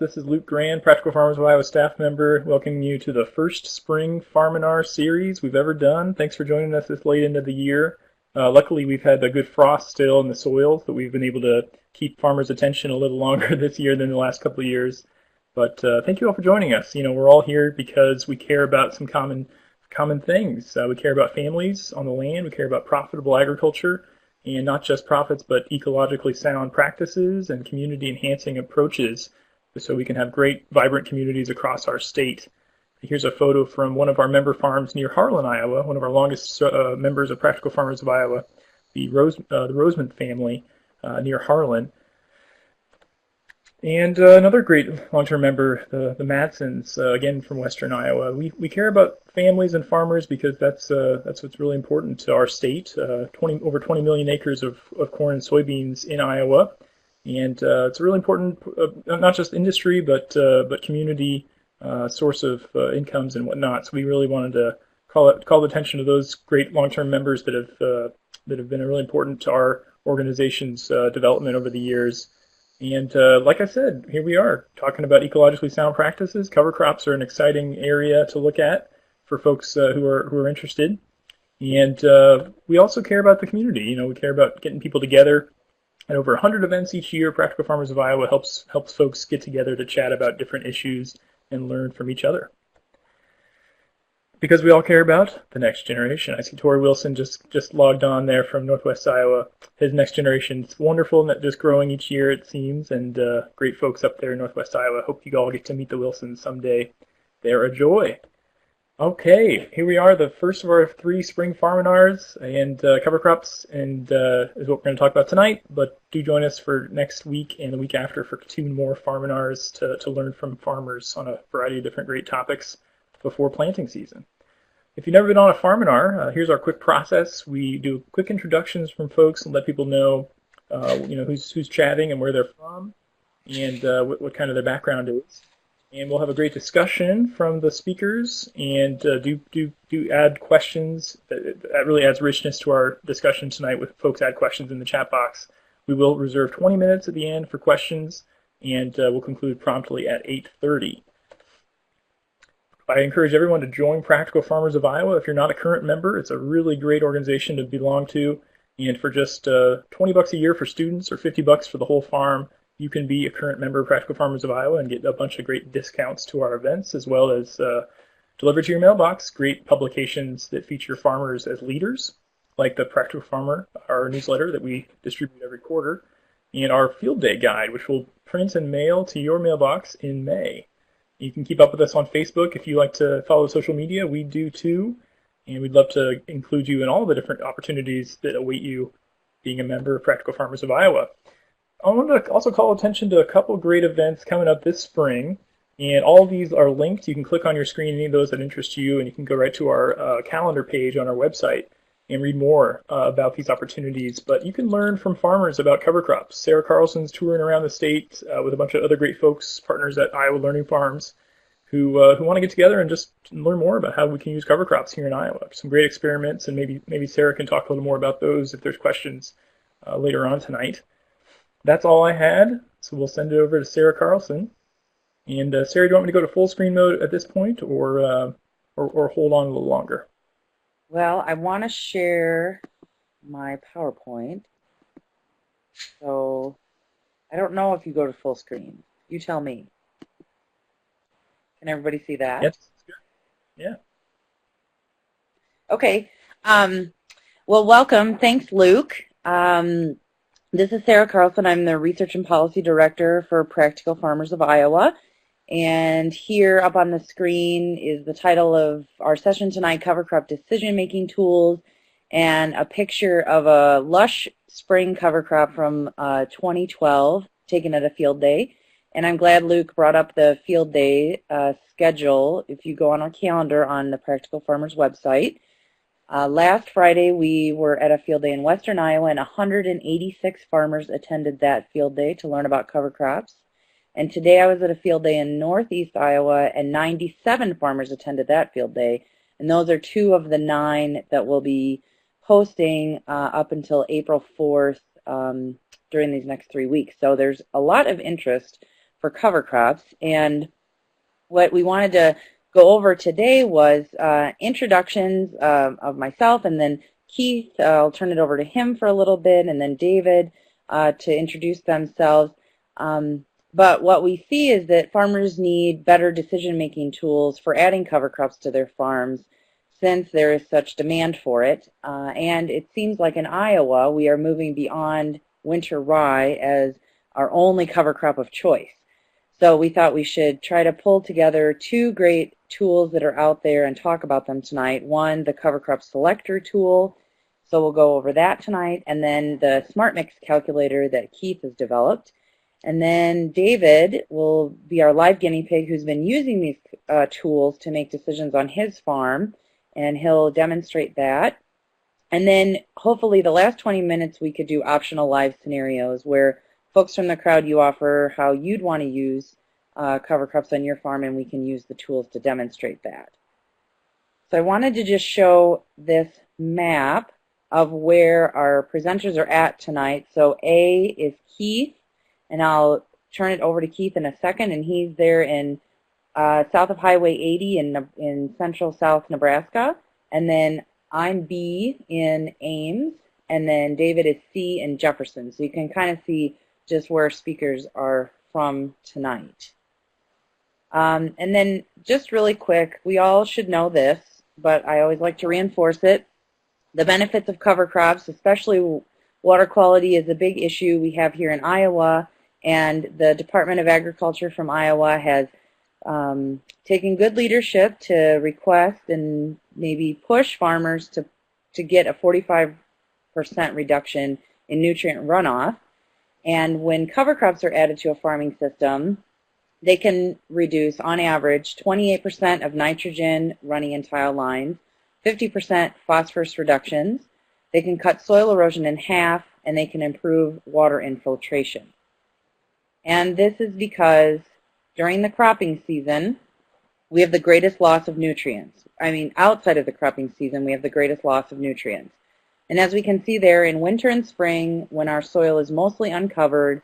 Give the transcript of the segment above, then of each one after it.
This is Luke Grand, Practical Farmers of Iowa staff member, welcoming you to the first spring Farminar series we've ever done. Thanks for joining us this late into the year. Luckily, we've had a good frost still in the soils, but we've been able to keep farmers' attention a little longer this year than the last couple of years. But thank you all for joining us. You know, we're all here because we care about some common things. We care about families on the land. We care about profitable agriculture, and not just profits, but ecologically sound practices and community-enhancing approaches, so we can have great, vibrant communities across our state. Here's a photo from one of our member farms near Harlan, Iowa, one of our longest members of Practical Farmers of Iowa, the Roseman family near Harlan. And another great long-term member, the Madsons, again from western Iowa. We care about families and farmers because that's what's really important to our state. Over 20 million acres of corn and soybeans in Iowa. And it's a really important, not just industry, but community source of incomes and whatnot. So we really wanted to call attention to those great long-term members that have been really important to our organization's development over the years. And like I said, here we are talking about ecologically sound practices. Cover crops are an exciting area to look at for folks who are interested. And we also care about the community. You know, we care about getting people together. At over 100 events each year, Practical Farmers of Iowa helps folks get together to chat about different issues and learn from each other. Because we all care about the next generation. I see Tori Wilson just logged on there from Northwest Iowa. His next generation is wonderful and just growing each year, it seems, and great folks up there in Northwest Iowa. Hope you all get to meet the Wilsons someday. They're a joy. Okay, here we are, the first of our 3 spring Farminars and cover crops, and is what we're going to talk about tonight. But do join us for next week and the week after for 2 more Farminars to learn from farmers on a variety of different great topics before planting season. If you've never been on a Farminar, here's our quick process. We do quick introductions from folks and let people know, who's chatting and where they're from, and what kind of their background is. And we'll have a great discussion from the speakers, and do add questions. That really adds richness to our discussion tonight with folks add questions in the chat box. We will reserve 20 minutes at the end for questions, and we'll conclude promptly at 8:30. I encourage everyone to join Practical Farmers of Iowa. If you're not a current member, it's a really great organization to belong to. And for just $20 a year for students or $50 for the whole farm, you can be a current member of Practical Farmers of Iowa and get a bunch of great discounts to our events, as well as delivered to your mailbox great publications that feature farmers as leaders, like the Practical Farmer, our newsletter that we distribute every quarter, and our Field Day Guide, which we'll print and mail to your mailbox in May. You can keep up with us on Facebook if you like to follow social media. We do too, and we'd love to include you in all the different opportunities that await you being a member of Practical Farmers of Iowa. I want to also call attention to a couple great events coming up this spring, and all of these are linked. You can click on your screen any of those that interest you, and you can go right to our calendar page on our website and read more about these opportunities. But you can learn from farmers about cover crops. Sarah Carlson's touring around the state with a bunch of other great folks, partners at Iowa Learning Farms, who want to get together and just learn more about how we can use cover crops here in Iowa. Some great experiments, and maybe Sarah can talk a little more about those if there's questions later on tonight. That's all I had, so we'll send it over to Sara Carlson. And Sarah, do you want me to go to full screen mode at this point, or hold on a little longer? Well, I want to share my PowerPoint. So I don't know if you go to full screen. You tell me. Can everybody see that? Yes. Yeah. Okay. Well, welcome. Thanks, Luke. This is Sarah Carlson. I'm the Research and Policy Director for Practical Farmers of Iowa. And here up on the screen is the title of our session tonight, Cover Crop Decision-Making Tools, and a picture of a lush spring cover crop from 2012 taken at a field day. And I'm glad Luke brought up the field day schedule. If you go on our calendar on the Practical Farmers website, last Friday we were at a field day in western Iowa, and 186 farmers attended that field day to learn about cover crops. And today I was at a field day in northeast Iowa, and 97 farmers attended that field day. And those are 2 of the 9 that will be hosting up until April 4th during these next 3 weeks. So there's a lot of interest for cover crops. And what we wanted to go over today was introductions of myself, and then Keith, I'll turn it over to him for a little bit, and then David to introduce themselves. But what we see is that farmers need better decision-making tools for adding cover crops to their farms since there is such demand for it. And it seems like in Iowa we are moving beyond winter rye as our only cover crop of choice. So we thought we should try to pull together two great tools that are out there and talk about them tonight. One, the Cover Crop Selector Tool, so we'll go over that tonight, and then the SmartMix calculator that Keith has developed. And then David will be our live guinea pig who's been using these tools to make decisions on his farm, and he'll demonstrate that. And then hopefully the last 20 minutes we could do optional live scenarios where folks from the crowd, you offer how you'd want to use cover crops on your farm, and we can use the tools to demonstrate that. So I wanted to just show this map of where our presenters are at tonight. So A is Keith, and I'll turn it over to Keith in a second, and he's there in south of Highway 80 in central South Nebraska. And then I'm B in Ames, and then David is C in Jefferson. So you can kind of see just where speakers are from tonight. And then just really quick, we all should know this, but I always like to reinforce it. The benefits of cover crops, especially water quality, is a big issue we have here in Iowa, and the Department of Agriculture from Iowa has taken good leadership to request and maybe push farmers to get a 45% reduction in nutrient runoff. And when cover crops are added to a farming system, they can reduce, on average, 28% of nitrogen running in tile lines, 50% phosphorus reductions. They can cut soil erosion in half, and they can improve water infiltration. And this is because during the cropping season, we have the greatest loss of nutrients. I mean, outside of the cropping season, we have the greatest loss of nutrients. And as we can see there, in winter and spring, when our soil is mostly uncovered,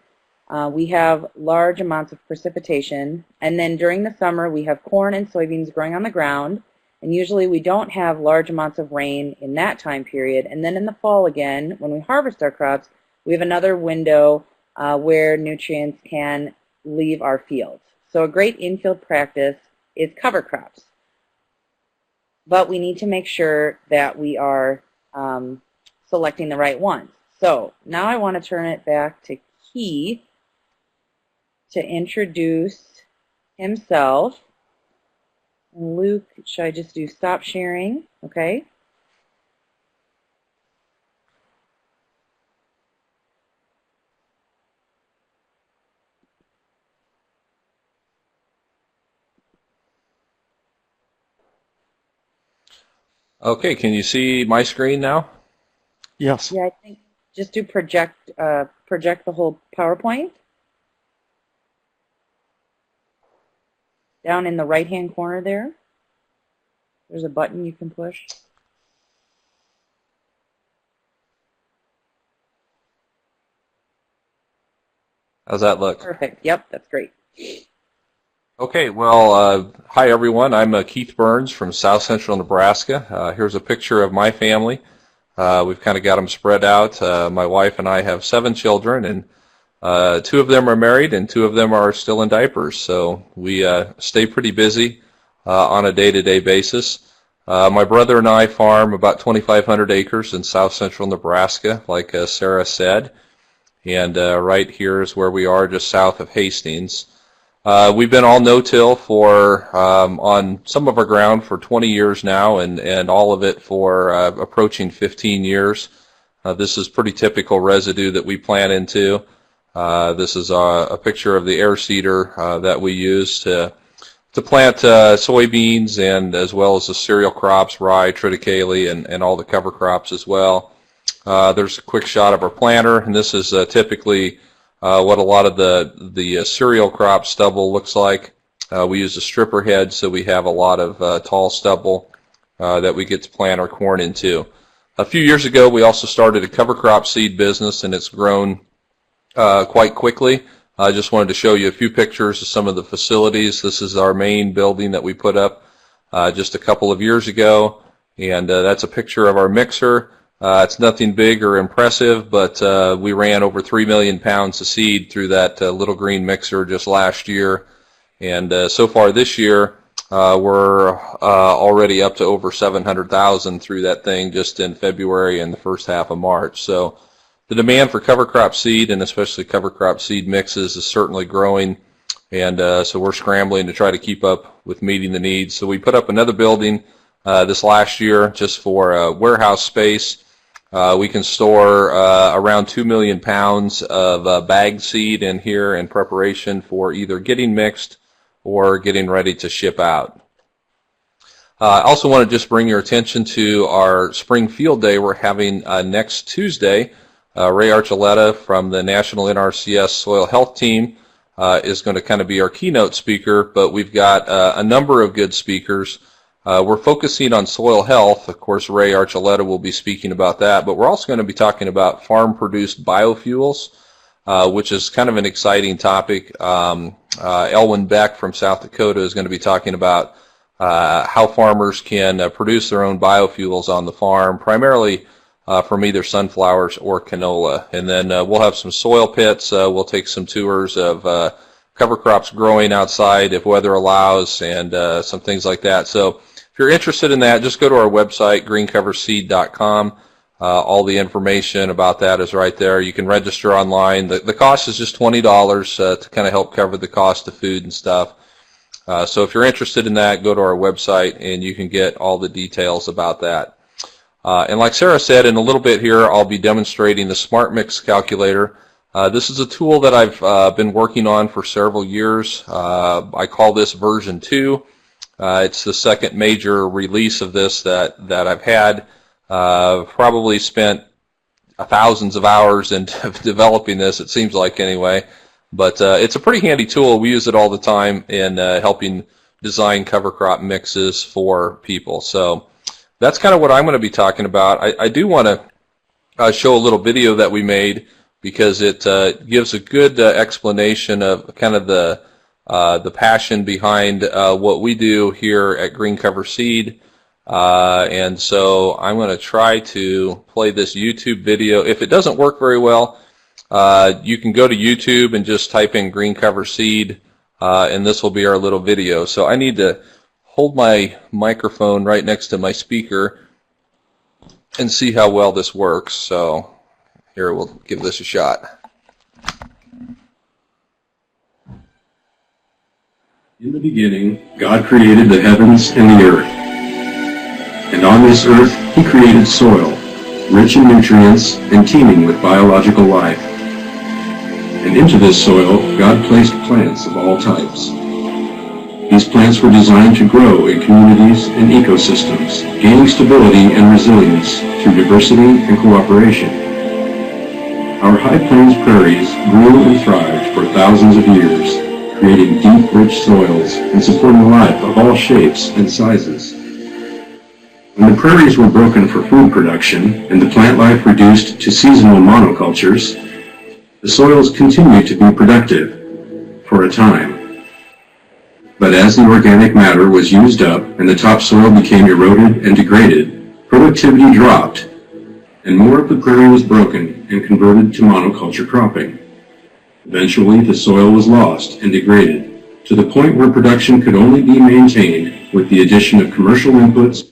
we have large amounts of precipitation. And then during the summer, we have corn and soybeans growing on the ground. And usually we don't have large amounts of rain in that time period. And then in the fall again, when we harvest our crops, we have another window where nutrients can leave our fields. So a great infield practice is cover crops. But we need to make sure that we are selecting the right ones. So now I want to turn it back to Keith to introduce himself. Luke, should I just do stop sharing? Okay. Okay, can you see my screen now? Yes. Yeah, I think just do project the whole PowerPoint. Down in the right-hand corner there, there's a button you can push. How's that look? Perfect. Yep, that's great. Okay, well, hi everyone. I'm Keith Berns from South Central Nebraska. Here's a picture of my family. We've kind of got them spread out. My wife and I have 7 children, and 2 of them are married and 2 of them are still in diapers. So we stay pretty busy on a day-to-day basis. My brother and I farm about 2,500 acres in South Central Nebraska, like Sarah said. And right here is where we are, just south of Hastings. We've been all no-till for on some of our ground for 20 years now, and all of it for approaching 15 years. This is pretty typical residue that we plant into. This is a picture of the air seeder that we use to plant soybeans, and as well as the cereal crops, rye, triticale, and all the cover crops as well. There's a quick shot of our planter, and this is typically what a lot of the cereal crop stubble looks like. We use a stripper head, so we have a lot of tall stubble that we get to plant our corn into. A few years ago, we also started a cover crop seed business, and it's grown quite quickly. I just wanted to show you a few pictures of some of the facilities. This is our main building that we put up just a couple of years ago, and that's a picture of our mixer. It's nothing big or impressive, but we ran over 3 million pounds of seed through that little green mixer just last year, and so far this year we're already up to over 700,000 through that thing just in February and the first half of March. So the demand for cover crop seed, and especially cover crop seed mixes, is certainly growing, and so we're scrambling to try to keep up with meeting the needs. So we put up another building this last year just for warehouse space. We can store around 2 million pounds of bagged seed in here in preparation for either getting mixed or getting ready to ship out. I also want to just bring your attention to our spring field day we're having next Tuesday. Ray Archuleta from the National NRCS Soil Health Team is going to kind of be our keynote speaker, but we've got a number of good speakers. We're focusing on soil health. Of course, Ray Archuleta will be speaking about that, but we're also going to be talking about farm-produced biofuels, which is kind of an exciting topic. Elwin Beck from South Dakota is going to be talking about how farmers can produce their own biofuels on the farm, primarily from either sunflowers or canola. And then we'll have some soil pits. We'll take some tours of cover crops growing outside if weather allows, and some things like that. So if you're interested in that, just go to our website, greencoverseed.com. All the information about that is right there. You can register online. The cost is just $20 to kind of help cover the cost of food and stuff. So if you're interested in that, go to our website and you can get all the details about that. And like Sarah said, in a little bit here, I'll be demonstrating the SmartMix calculator. This is a tool that I've been working on for several years. I call this version 2. It's the second major release of this that I've had. Probably spent thousands of hours in developing this, it seems like anyway. But it's a pretty handy tool. We use it all the time in helping design cover crop mixes for people. So that's kind of what I'm going to be talking about. I do want to show a little video that we made, because it gives a good explanation of kind of the passion behind what we do here at Green Cover Seed. And so I'm going to try to play this YouTube video. If it doesn't work very well, you can go to YouTube and just type in Green Cover Seed, and this will be our little video. So I need to hold my microphone right next to my speaker and see how well this works. So here, we'll give this a shot. In the beginning, God created the heavens and the earth. And on this earth, He created soil, rich in nutrients and teeming with biological life. And into this soil, God placed plants of all types. These plants were designed to grow in communities and ecosystems, gaining stability and resilience through diversity and cooperation. Our high plains prairies grew and thrived for thousands of years, creating deep, rich soils and supporting life of all shapes and sizes. When the prairies were broken for food production and the plant life reduced to seasonal monocultures, the soils continued to be productive for a time. But as the organic matter was used up and the topsoil became eroded and degraded, productivity dropped, and more of the prairie was broken and converted to monoculture cropping. Eventually, the soil was lost and degraded, to the point where production could only be maintained with the addition of commercial inputs.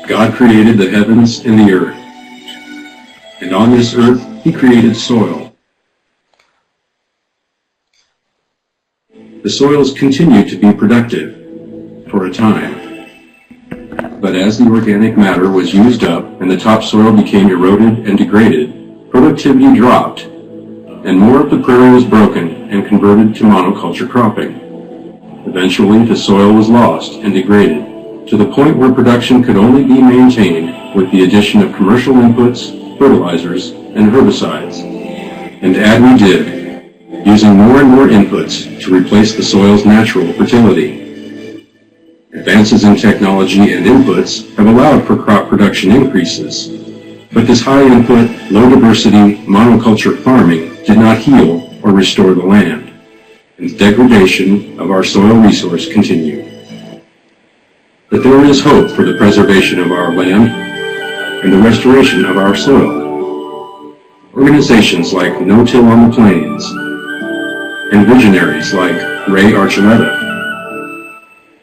God created the heavens and the earth, and on this earth He created soil. The soils continued to be productive for a time, but as the organic matter was used up and the topsoil became eroded and degraded, productivity dropped, and more of the prairie was broken and converted to monoculture cropping. Eventually, the soil was lost and degraded, to the point where production could only be maintained with the addition of commercial inputs, fertilizers, and herbicides. And add we did, using more and more inputs to replace the soil's natural fertility. Advances in technology and inputs have allowed for crop production increases, But this high-input, low-diversity, monoculture farming did not heal or restore the land, and the degradation of our soil resource continued. But there is hope for the preservation of our land and the restoration of our soil. Organizations like No Till on the Plains and visionaries like Ray Archuleta,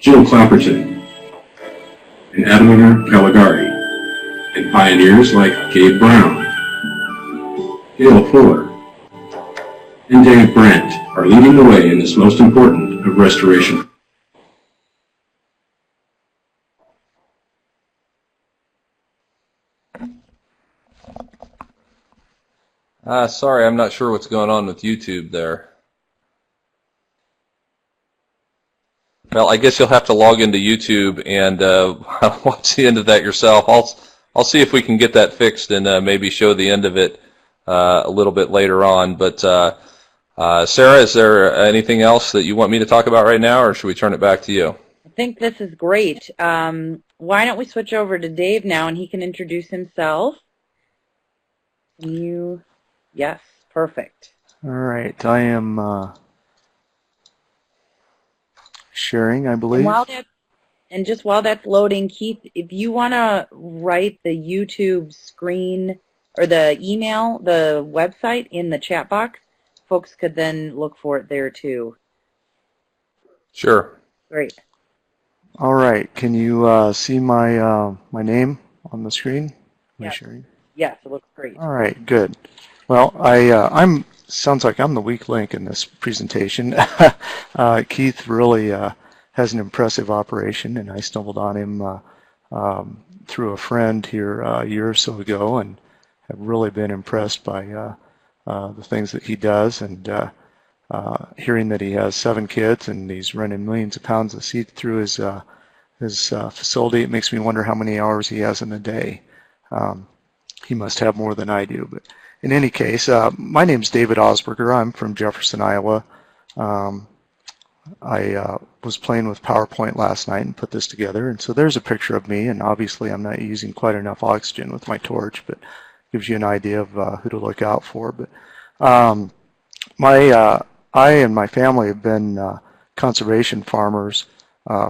Jill Clapperton, and Adamir Caligari, and pioneers like Gabe Brown, Gail Fuller, and Dave Brandt are leading the way in this most important of restoration. Sorry, I'm not sure what's going on with YouTube there. Well, I guess you'll have to log into YouTube and watch the end of that yourself. I'll see if we can get that fixed and maybe show the end of it a little bit later on. But Sarah, is there anything else that you want me to talk about right now, or should we turn it back to you? I think this is great. Why don't we switch over to Dave now, and he can introduce himself. Yes, perfect. All right, I am sharing, I believe. And just while that's loading, Keith, if you want to write the YouTube screen or the email, the website in the chat box, folks could then look for it there too. Sure. Great. All right, can you see my my name on the screen? Am I sharing? Yes, it looks great. All right, good. Well, sounds like I'm the weak link in this presentation. Keith really has an impressive operation, and I stumbled on him through a friend here a year or so ago, and have really been impressed by the things that he does, and hearing that he has 7 kids and he's running millions of pounds of seed through his facility. It makes me wonder how many hours he has in a day. He must have more than I do, but in any case, my name's David Ausberger. I'm from Jefferson, Iowa. I was playing with PowerPoint last night and put this together, and so there's a picture of me, and obviously I'm not using quite enough oxygen with my torch, but gives you an idea of who to look out for. But I and my family have been conservation farmers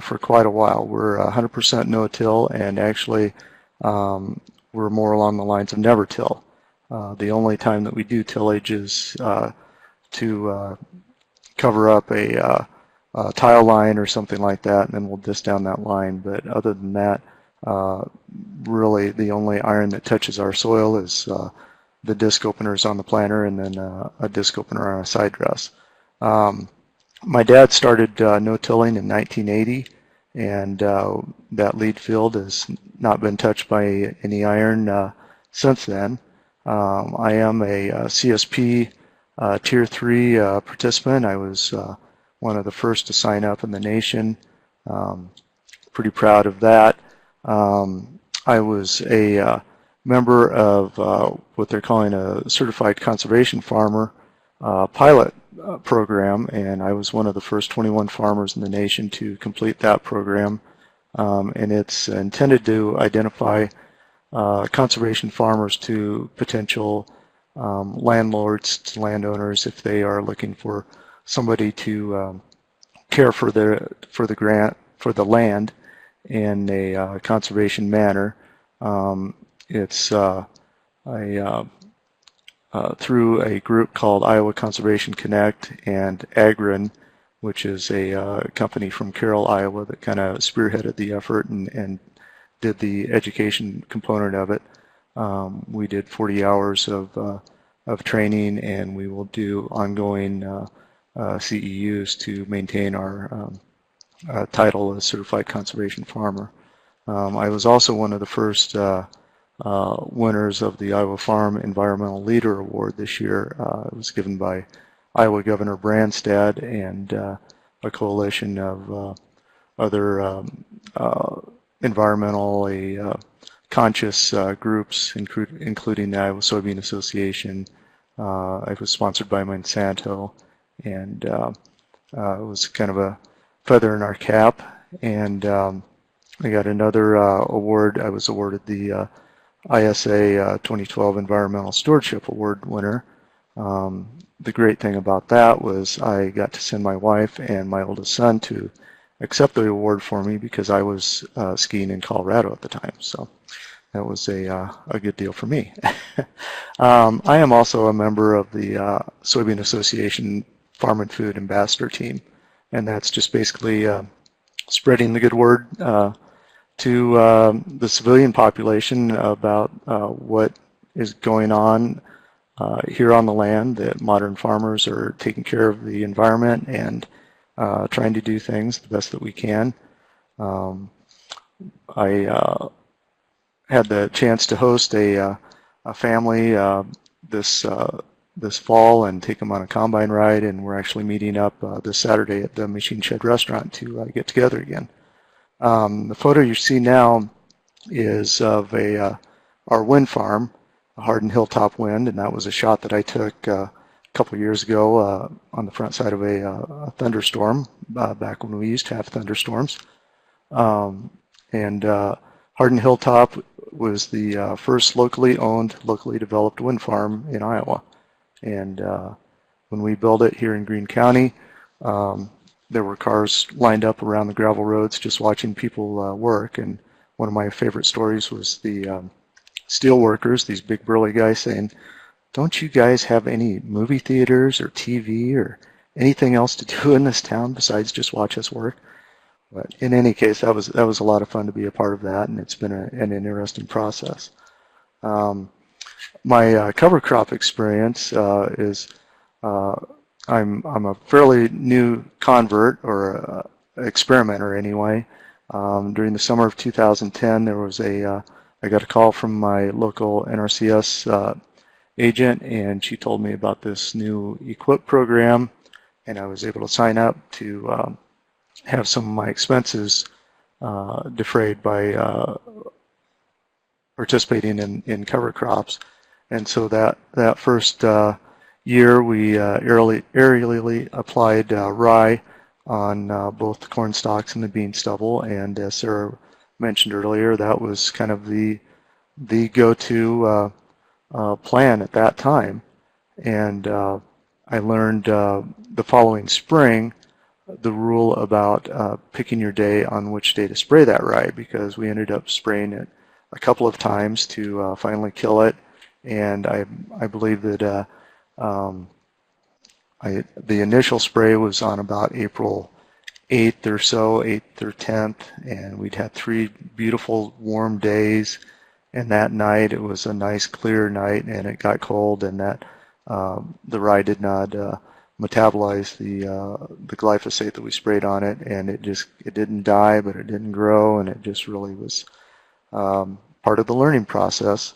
for quite a while. We're 100% no-till, and actually we're more along the lines of never-till. The only time that we do tillage is to cover up a tile line or something like that, and then we'll disc down that line. But other than that, really the only iron that touches our soil is the disc openers on the planter, and then a disc opener on a side dress. My dad started no-tilling in 1980, and that lead field has not been touched by any iron since then. I am a CSP Tier 3 participant. I was one of the first to sign up in the nation. Pretty proud of that. I was a member of what they're calling a Certified Conservation Farmer pilot program, and I was one of the first 21 farmers in the nation to complete that program. And it's intended to identify conservation farmers to potential landlords, to landowners, if they are looking for somebody to care for the land in a conservation manner. It's through a group called Iowa Conservation Connect and Agrin, which is a company from Carroll, Iowa, that kind of spearheaded the effort and did the education component of it. We did 40 hours of training, and we will do ongoing CEUs to maintain our title as Certified Conservation Farmer. I was also one of the first winners of the Iowa Farm Environmental Leader Award this year. It was given by Iowa Governor Branstad and a coalition of other environmentally conscious groups, including the Iowa Soybean Association. I was sponsored by Monsanto, and it was kind of a feather in our cap. And I got another award. I was awarded the ISA 2012 Environmental Stewardship Award winner. The great thing about that was I got to send my wife and my oldest son to accept the award for me because I was skiing in Colorado at the time. So that was a good deal for me. I am also a member of the Soybean Association Farm and Food Ambassador Team, and that's just basically spreading the good word to the civilian population about what is going on here on the land, that modern farmers are taking care of the environment and trying to do things the best that we can. I had the chance to host a family this fall and take them on a combine ride, and we're actually meeting up this Saturday at the Machine Shed Restaurant to get together again. The photo you see now is of our wind farm, a Hardin Hilltop Wind, and that was a shot that I took a couple years ago on the front side of a thunderstorm back when we used to have thunderstorms. Hardin Hilltop was the first locally owned, locally developed wind farm in Iowa. And when we built it here in Greene County, there were cars lined up around the gravel roads just watching people work. And one of my favorite stories was the steel workers, these big burly guys, saying, "Don't you guys have any movie theaters or TV or anything else to do in this town besides just watch us work?" But in any case, that was a lot of fun to be a part of that, and it's been an interesting process. My cover crop experience is I'm a fairly new convert, or experimenter anyway. During the summer of 2010, there was I got a call from my local NRCS agent, and she told me about this new EQIP program, and I was able to sign up to have some of my expenses defrayed by participating in cover crops. And so that first year we aerially applied rye on both the corn stalks and the bean stubble, and as Sarah mentioned earlier, that was kind of the go-to plan at that time. And I learned the following spring the rule about picking your day on which day to spray that rye, because we ended up spraying it a couple of times to finally kill it. And I believe that the initial spray was on about April 8th or so, 8th or 10th, and we'd had 3 beautiful warm days. And that night, it was a nice clear night, and it got cold, and that the rye did not metabolize the glyphosate that we sprayed on it, and it didn't die, but it didn't grow, and it just really was part of the learning process.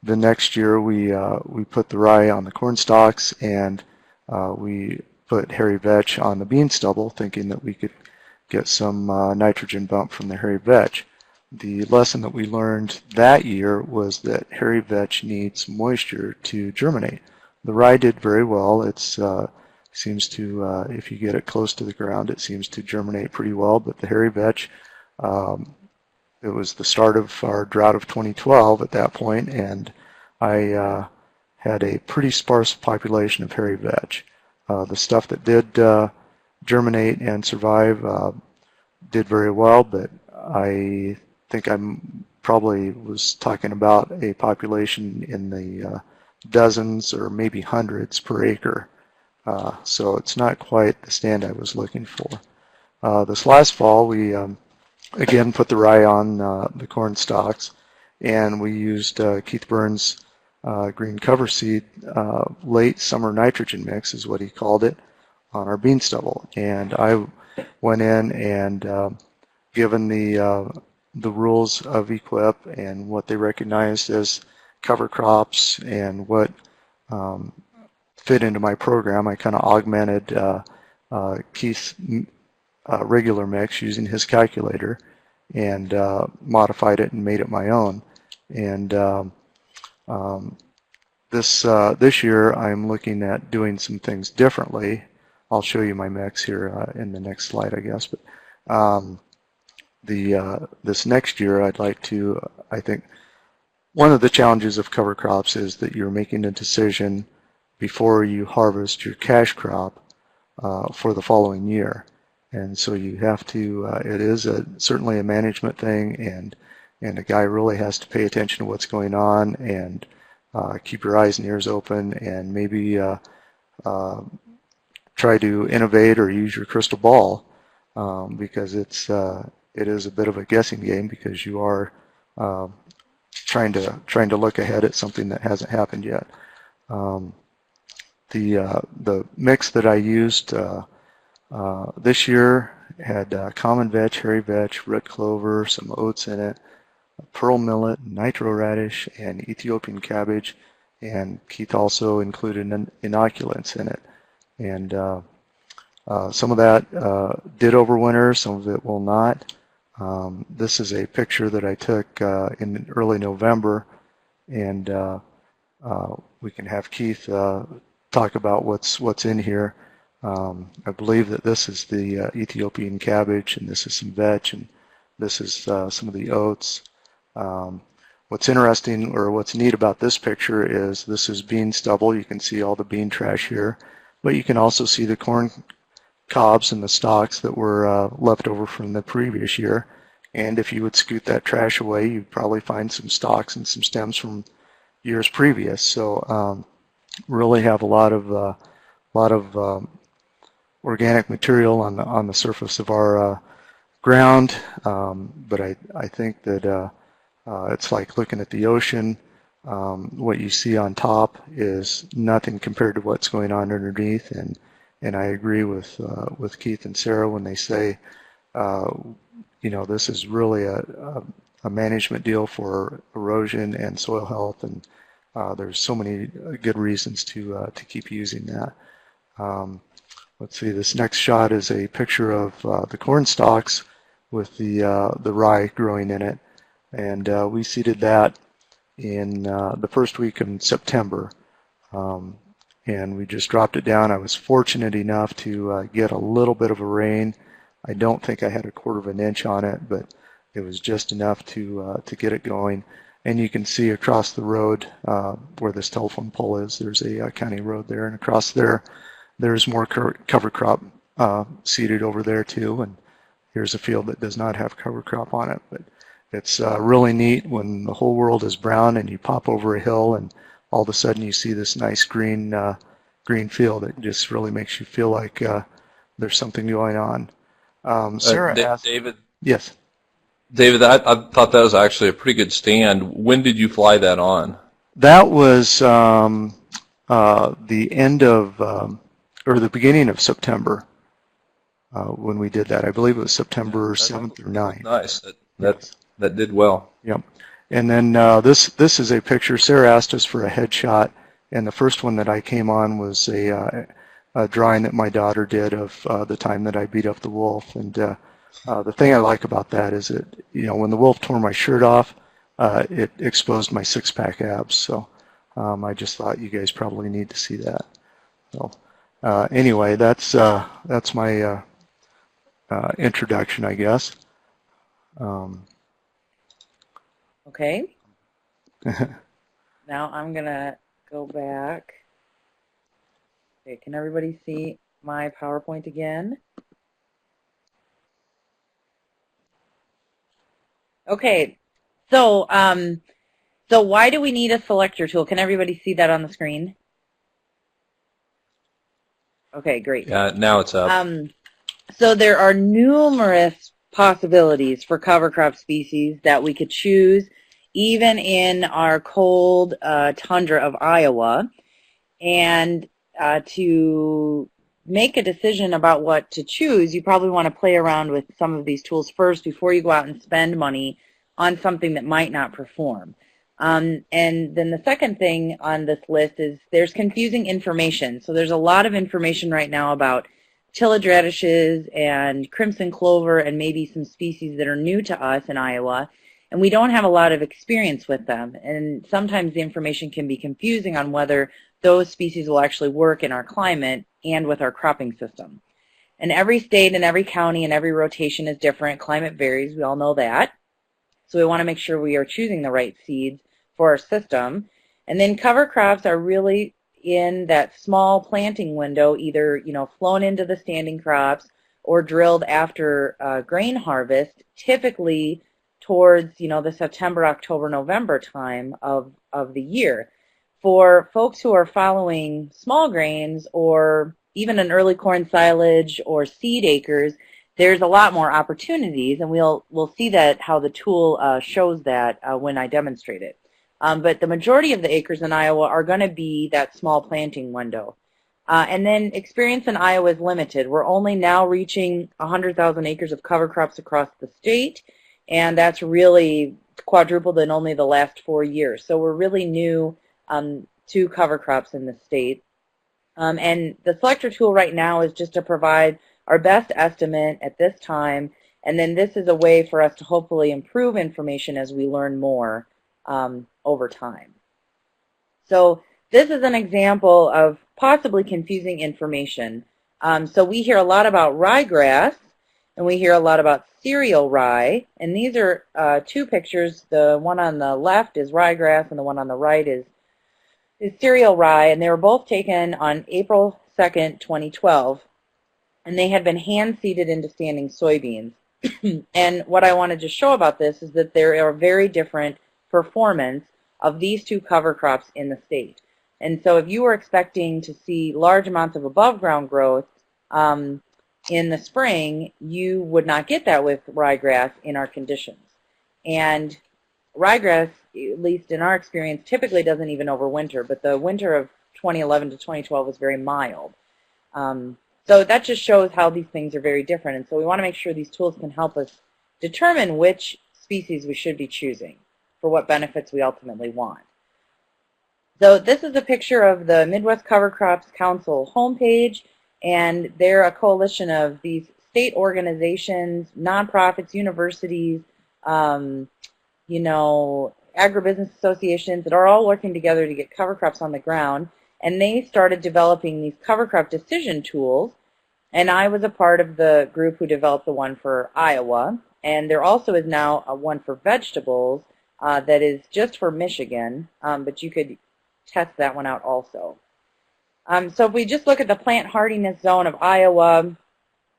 The next year we put the rye on the corn stalks, and we put hairy vetch on the bean stubble, thinking that we could get some nitrogen bump from the hairy vetch. The lesson that we learned that year was that hairy vetch needs moisture to germinate. The rye did very well. It seems to, if you get it close to the ground, it seems to germinate pretty well. But the hairy vetch, it was the start of our drought of 2012 at that point, and I had a pretty sparse population of hairy vetch. The stuff that did germinate and survive did very well, but I think I probably was talking about a population in the dozens or maybe hundreds per acre. So it's not quite the stand I was looking for. This last fall, we again put the rye on the corn stalks, and we used Keith Berns' green cover seed late summer nitrogen mix, is what he called it, on our bean stubble. And I went in and given the rules of EQIP and what they recognized as cover crops and what fit into my program, I kind of augmented Keith's regular mix using his calculator and modified it and made it my own. And this year I'm looking at doing some things differently. I'll show you my mix here in the next slide, I guess. But this next year I'd like to, I think one of the challenges of cover crops is that you're making a decision before you harvest your cash crop for the following year. And so you have to, it is certainly a management thing, and a guy really has to pay attention to what's going on and keep your eyes and ears open, and maybe try to innovate or use your crystal ball, because it is a bit of a guessing game, because you are trying to look ahead at something that hasn't happened yet. The mix that I used this year had common vetch, hairy vetch, red clover, some oats in it, pearl millet, nitro radish, and Ethiopian cabbage, and Keith also included inoculants in it. And some of that did overwinter, some of it will not. This is a picture that I took in early November, and we can have Keith talk about what's in here. I believe that this is the Ethiopian cabbage, and this is some vetch, and this is some of the oats. What's interesting, or what's neat about this picture, is this is bean stubble. You can see all the bean trash here, but you can also see the corn cobs and the stalks that were left over from the previous year. And if you would scoot that trash away, you'd probably find some stalks and some stems from years previous. So really have a lot of organic material on the surface of our ground. But I think that it's like looking at the ocean. What you see on top is nothing compared to what's going on underneath, and I agree with Keith and Sarah when they say, this is really a management deal for erosion and soil health, and there's so many good reasons to keep using that. Let's see, this next shot is a picture of the corn stalks with the rye growing in it, and we seeded that in the first week in September, and we just dropped it down. I was fortunate enough to get a little bit of a rain. I don't think I had 1/4 inch on it, but it was just enough to get it going. And you can see across the road where this telephone pole is, there's a county road there, and across there's more cover crop seeded over there too. And here's a field that does not have cover crop on it, but it's really neat when the whole world is brown and you pop over a hill and all of a sudden you see this nice green field. It just really makes you feel like there's something going on. Sarah asked, David. Yes. David, I thought that was actually a pretty good stand. When did you fly that on? That was the end of, or the beginning of September when we did that. I believe it was September 7th or 9th. Nice. That did well. Yep. And then this is a picture. Sarah asked us for a headshot, and the first one that I came on was a drawing that my daughter did of the time that I beat up the wolf. And the thing I like about that is that, when the wolf tore my shirt off, it exposed my six-pack abs. So I just thought you guys probably need to see that. So anyway, that's my introduction, I guess. Okay. Now I'm going to go back. Okay, can everybody see my PowerPoint again? Okay, so why do we need a selector tool? Can everybody see that on the screen? Okay, great. Yeah, now it's up. So there are numerous possibilities for cover crop species that we could choose, even in our cold tundra of Iowa. And to make a decision about what to choose, you probably want to play around with some of these tools first before you go out and spend money on something that might not perform. And then the second thing on this list is there's confusing information. So there's a lot of information right now about tillage radishes and crimson clover and maybe some species that are new to us in Iowa, and we don't have a lot of experience with them. And sometimes the information can be confusing on whether those species will actually work in our climate and with our cropping system. And every state and every county and every rotation is different. Climate varies. We all know that. So we want to make sure we are choosing the right seeds for our system. And then cover crops are really in that small planting window, either flown into the standing crops or drilled after grain harvest, typically towards the September, October, November time of the year. For folks who are following small grains or even an early corn silage or seed acres, there's a lot more opportunities, and we'll see that how the tool shows that when I demonstrate it. But the majority of the acres in Iowa are going to be that small planting window. And then experience in Iowa is limited. We're only now reaching 100,000 acres of cover crops across the state, and that's really quadrupled in only the last 4 years. So we're really new to cover crops in the state. And the selector tool right now is just to provide our best estimate at this time, and then this is a way for us to hopefully improve information as we learn more over time. So this is an example of possibly confusing information. So we hear a lot about ryegrass, and we hear a lot about cereal rye, and these are two pictures. The one on the left is ryegrass, and the one on the right is cereal rye, and they were both taken on April 2nd, 2012, and they had been hand-seeded into standing soybeans. And what I wanted to show about this is that there are very different performance of these two cover crops in the state. And so if you were expecting to see large amounts of above-ground growth in the spring, you would not get that with ryegrass in our conditions. And ryegrass, at least in our experience, typically doesn't even overwinter, but the winter of 2011 to 2012 was very mild. So that just shows how these things are very different, and so we want to make sure these tools can help us determine which species we should be choosing for what benefits we ultimately want. So this is a picture of the Midwest Cover Crops Council homepage, and they're a coalition of these state organizations, nonprofits, universities, agribusiness associations that are all working together to get cover crops on the ground. And they started developing these cover crop decision tools, and I was a part of the group who developed the one for Iowa. And there also is now a one for vegetables that is just for Michigan, but you could test that one out also. So if we just look at the plant hardiness zone of Iowa,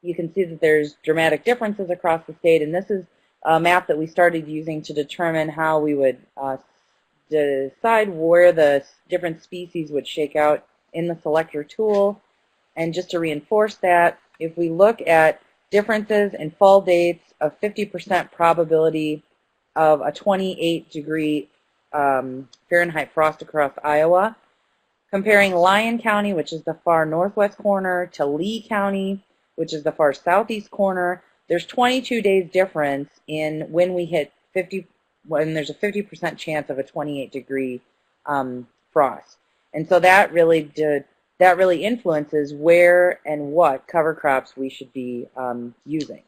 you can see that there's dramatic differences across the state, and this is a map that we started using to determine how we would decide where the different species would shake out in the selector tool. And just to reinforce that, if we look at differences in fall dates of 50% probability of a 28-degree Fahrenheit frost across Iowa, comparing Lyon County, which is the far northwest corner, to Lee County, which is the far southeast corner, there's 22 days difference in when we hit when there's a 50% chance of a 28-degree frost. And so that really influences where and what cover crops we should be using.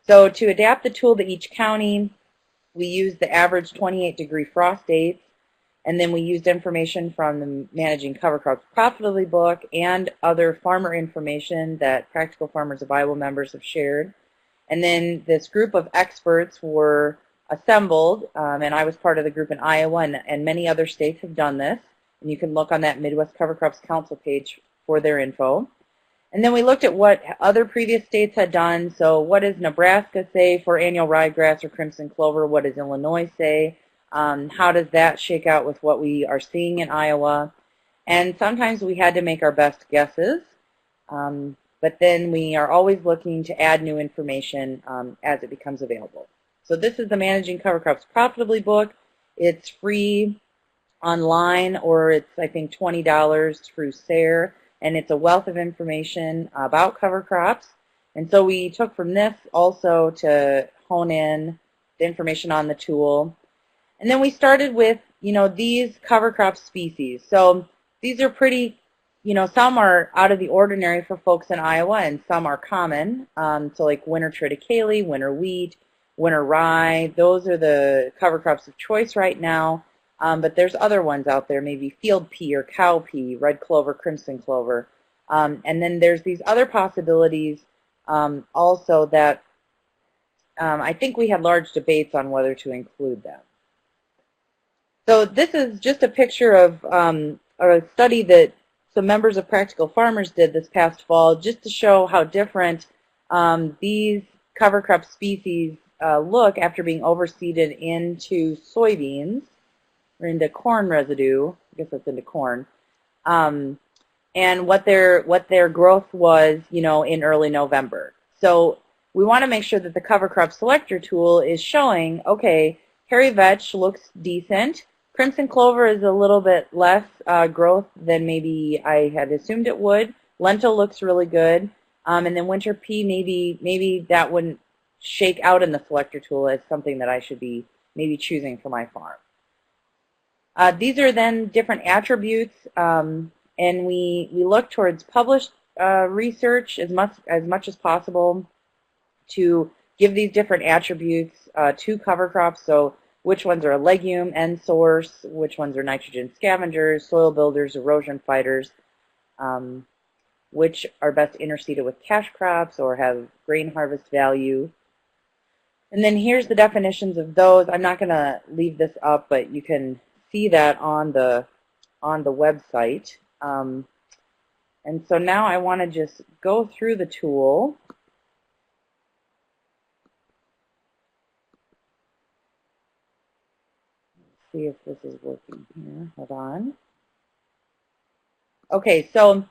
So to adapt the tool to each county, we used the average 28-degree frost dates, and then we used information from the Managing Cover Crops Profitably book and other farmer information that Practical Farmers of Iowa members have shared. And then this group of experts were assembled, and I was part of the group in Iowa, and many other states have done this. And you can look on that Midwest Cover Crops Council page for their info. And then we looked at what other previous states had done. So what does Nebraska say for annual ryegrass or crimson clover? What does Illinois say? How does that shake out with what we are seeing in Iowa? And sometimes we had to make our best guesses, but then we are always looking to add new information as it becomes available. So this is the Managing Cover Crops Profitably book. It's free online, or it's, I think, $20 through SARE, and it's a wealth of information about cover crops. And so we took from this also to hone in the information on the tool. And then we started with, these cover crop species. So these are pretty, some are out of the ordinary for folks in Iowa, and some are common. So like winter triticale, winter wheat, winter rye, those are the cover crops of choice right now. But there's other ones out there, maybe field pea or cow pea, red clover, crimson clover. And then there's these other possibilities also that I think we had large debates on whether to include them. So this is just a picture of a study that some members of Practical Farmers did this past fall, just to show how different these cover crop species look after being overseeded into soybeans or into corn residue. I guess that's into corn. And what their growth was, you know, in early November. So we want to make sure that the cover crop selector tool is showing, okay, hairy vetch looks decent. Crimson clover is a little bit less growth than maybe I had assumed it would. Lentil looks really good. And then winter pea, maybe that wouldn't shake out in the selector tool as something that I should be maybe choosing for my farm. These are then different attributes, and we look towards published research as much as possible to give these different attributes to cover crops. So which ones are a legume end source, which ones are nitrogen scavengers, soil builders, erosion fighters, which are best interseeded with cash crops or have grain harvest value. And then here's the definitions of those. I'm not going to leave this up, but you can see that on the website. And so now I want to just go through the tool. See if this is working here. Hold on. Okay, so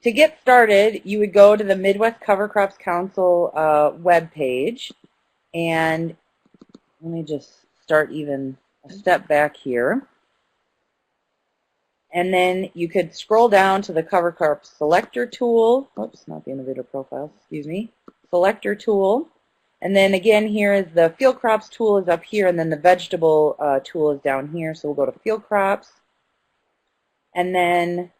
to get started, you would go to the Midwest Cover Crops Council webpage, and let me just start even a step back here. And then you could scroll down to the Cover Crop Selector Tool. Oops, not the Innovator Profile, excuse me. Selector Tool. And then again, here is the Field Crops tool is up here, and then the Vegetable tool is down here. So we'll go to Field Crops. And then,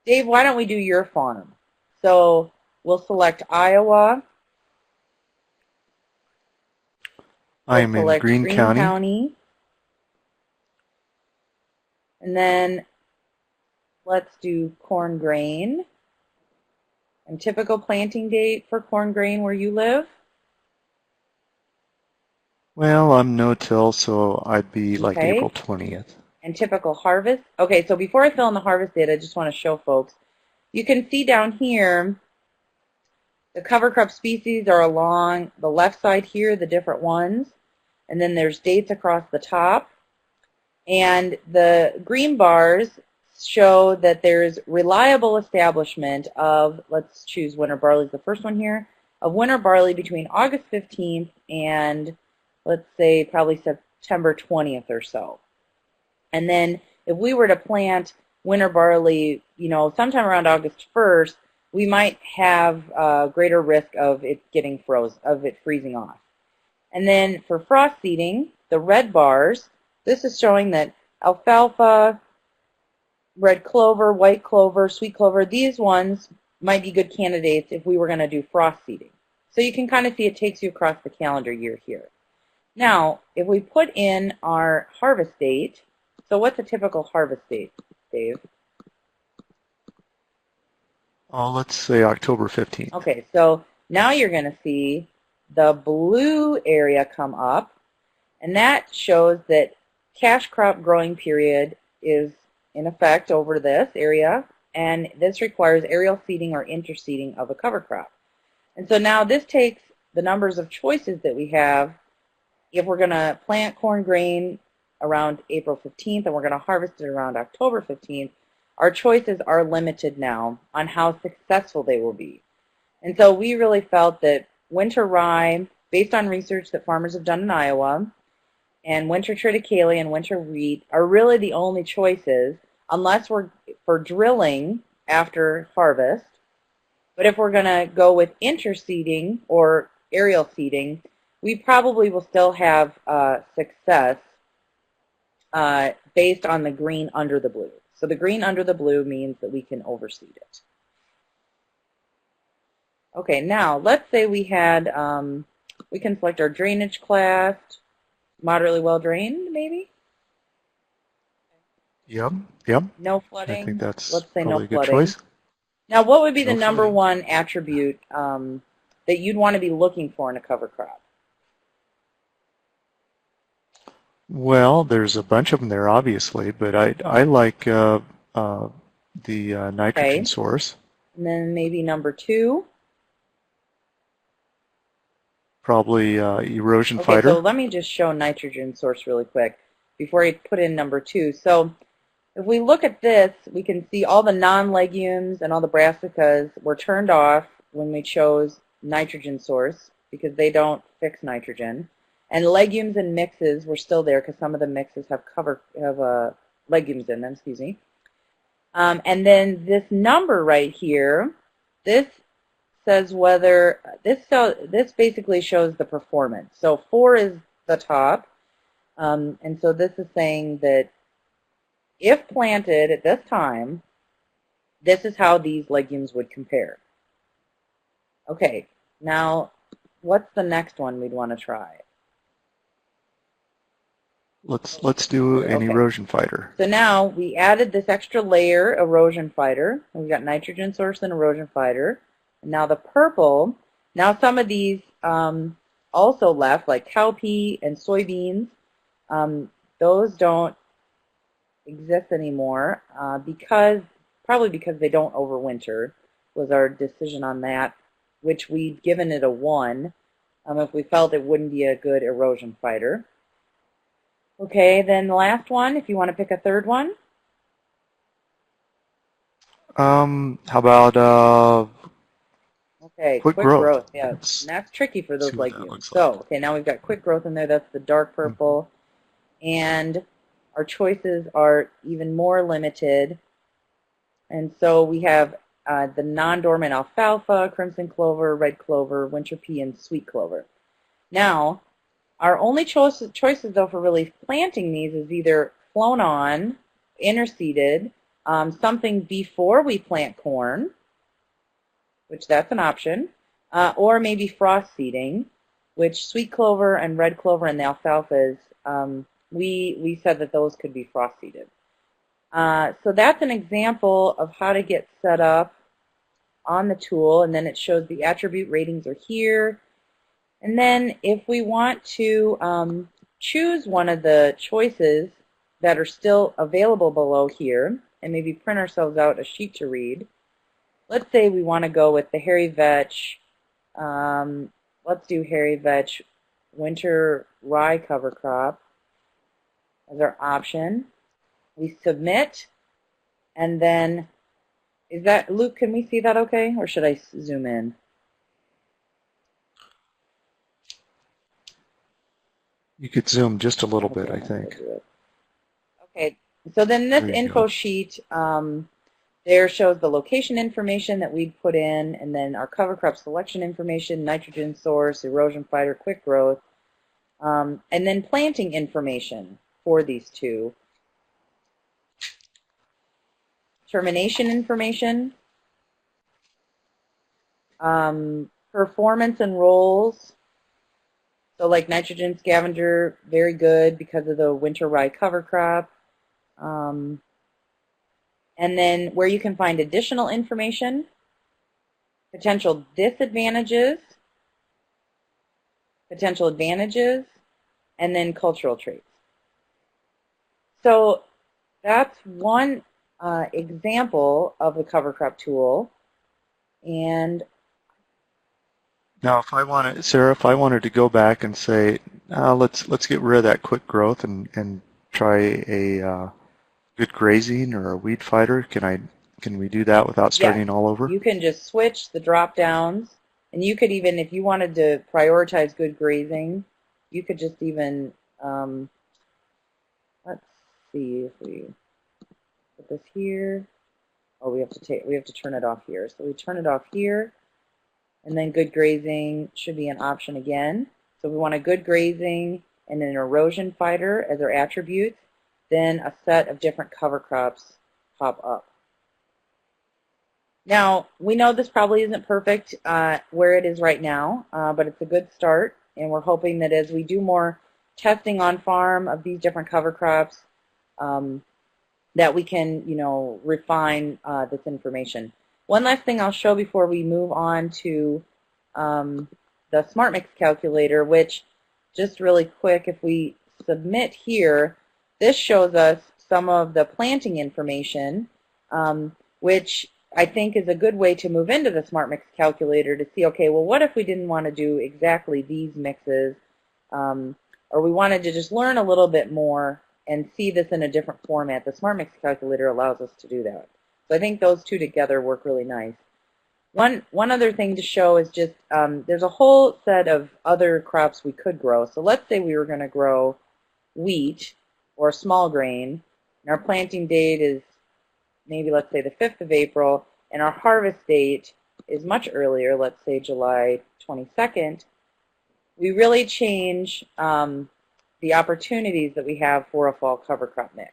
Dave, why don't we do your farm? So we'll select Iowa. I'm in Greene County. And then let's do corn grain. And typical planting date for corn grain where you live? Well, I'm no-till, so I'd be like Okay. April 20th. And typical harvest. Okay, so before I fill in the harvest date, I just want to show folks. You can see down here, the cover crop species are along the left side here, the different ones. And then there's dates across the top. And the green bars show that there's reliable establishment of, let's choose winter barley is the first one here, of winter barley between August 15th and let's say probably September 20th or so. And then if we were to plant winter barley, you know, sometime around August 1st, we might have a greater risk of it getting frozen, of it freezing off. And then for frost seeding, the red bars, this is showing that alfalfa, red clover, white clover, sweet clover, these ones might be good candidates if we were going to do frost seeding. So you can kind of see it takes you across the calendar year here. Now, if we put in our harvest date, so what's a typical harvest date, Dave? Oh, let's say October 15th. Okay, so now you're going to see the blue area come up, and that shows that cash crop growing period is in effect over this area, and this requires aerial seeding or interseeding of a cover crop. And so now this takes the numbers of choices that we have. If we're going to plant corn grain around April 15th and we're going to harvest it around October 15th, our choices are limited now on how successful they will be. And so we really felt that winter rye, based on research that farmers have done in Iowa, and winter triticale and winter wheat are really the only choices unless we're for drilling after harvest. But if we're going to go with interseeding or aerial seeding, we probably will still have success based on the green under the blue. So the green under the blue means that we can overseed it. Okay, now let's say we had, we can select our drainage class, moderately well drained, maybe? Yep. No flooding. I think that's let's say probably no a good flooding. choice. Now, what would be the Hopefully. number one attribute that you'd want to be looking for in a cover crop? Well, there's a bunch of them there, obviously, but I like the nitrogen Okay. source. And then maybe number two. Probably erosion Okay, fighter. so let me just show nitrogen source really quick before I put in number two. So if we look at this, we can see all the non-legumes and all the brassicas were turned off when we chose nitrogen source because they don't fix nitrogen. And legumes and mixes were still there because some of the mixes have legumes in them, excuse me. And then this number right here, this says whether, this basically shows the performance. So 4 is the top, and so this is saying that if planted at this time, this is how these legumes would compare. Okay, now what's the next one we'd want to try? Let's do an Okay. erosion fighter. So now we added this extra layer, erosion fighter. And we've got nitrogen source and erosion fighter. And now the purple, now some of these also left, like cowpea and soybeans. Those don't exist anymore probably because they don't overwinter was our decision on that, which we'd given it a 1 if we felt it wouldn't be a good erosion fighter. Okay, then the last one, if you want to pick a third one. How about Okay, quick growth? yeah. And that's tricky for those see what that legumes. looks So, like. okay, now we've got quick growth in there. That's the dark purple. And our choices are even more limited. And so we have the non-dormant alfalfa, crimson clover, red clover, winter pea, and sweet clover. Now, our only choices, though, for really planting these is either flown on, interseeded, something before we plant corn, which that's an option, or maybe frost seeding, which sweet clover and red clover and the alfalfas, we said that those could be frost seeded. So that's an example of how to get set up on the tool, and then it shows the attribute ratings are here. And then if we want to choose one of the choices that are still available below here, and maybe print ourselves out a sheet to read, let's say we want to go with the hairy vetch. Let's do hairy vetch winter rye cover crop as our option. We submit, and then, is that, Luke, can we see that okay, or should I zoom in? You could zoom just a little bit, I think. Okay, so then this There you info go. sheet there shows the location information that we'd put in, and then our cover crop selection information, nitrogen source, erosion fighter, quick growth, and then planting information for these two. Termination information, performance and roles. So like nitrogen scavenger, very good because of the winter rye cover crop. And then where you can find additional information, potential disadvantages, potential advantages, and then cultural traits. So that's one example of the cover crop tool. And Now, if I wanted, Sarah, if I wanted to go back and say, let's get rid of that quick growth and try a good grazing or a weed fighter, can we do that without starting all over? you can just switch the drop downs, and you could even, if you wanted to prioritize good grazing, you could just even let's see if we put this here. Oh, we have to turn it off here. So we turn it off here. And then good grazing should be an option again. So we want a good grazing and an erosion fighter as our attributes. Then a set of different cover crops pop up. Now, we know this probably isn't perfect where it is right now, but it's a good start. And we're hoping that as we do more testing on farm of these different cover crops, that we can, refine this information. One last thing I'll show before we move on to the SmartMix calculator, which, just really quick, if we submit here, this shows us some of the planting information, which I think is a good way to move into the SmartMix calculator to see, okay, well, what if we didn't want to do exactly these mixes, or we wanted to just learn a little bit more and see this in a different format. The SmartMix calculator allows us to do that. So I think those two together work really nice. One other thing to show is just there's a whole set of other crops we could grow. So let's say we were going to grow wheat or small grain, and our planting date is maybe, let's say, the 5th of April, and our harvest date is much earlier, let's say July 22nd. We really change the opportunities that we have for a fall cover crop mix.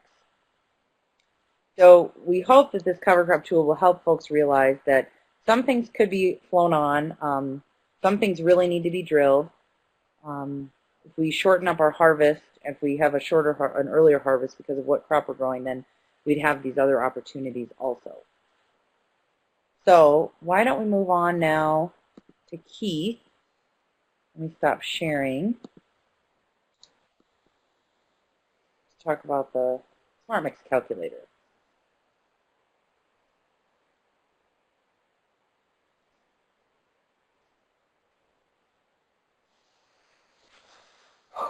So we hope that this cover crop tool will help folks realize that some things could be flown on, some things really need to be drilled. If we shorten up our harvest, if we have an earlier harvest because of what crop we're growing, then we'd have these other opportunities also. So why don't we move on now to Keith. Let me stop sharing. Let's talk about the SmartMix calculator.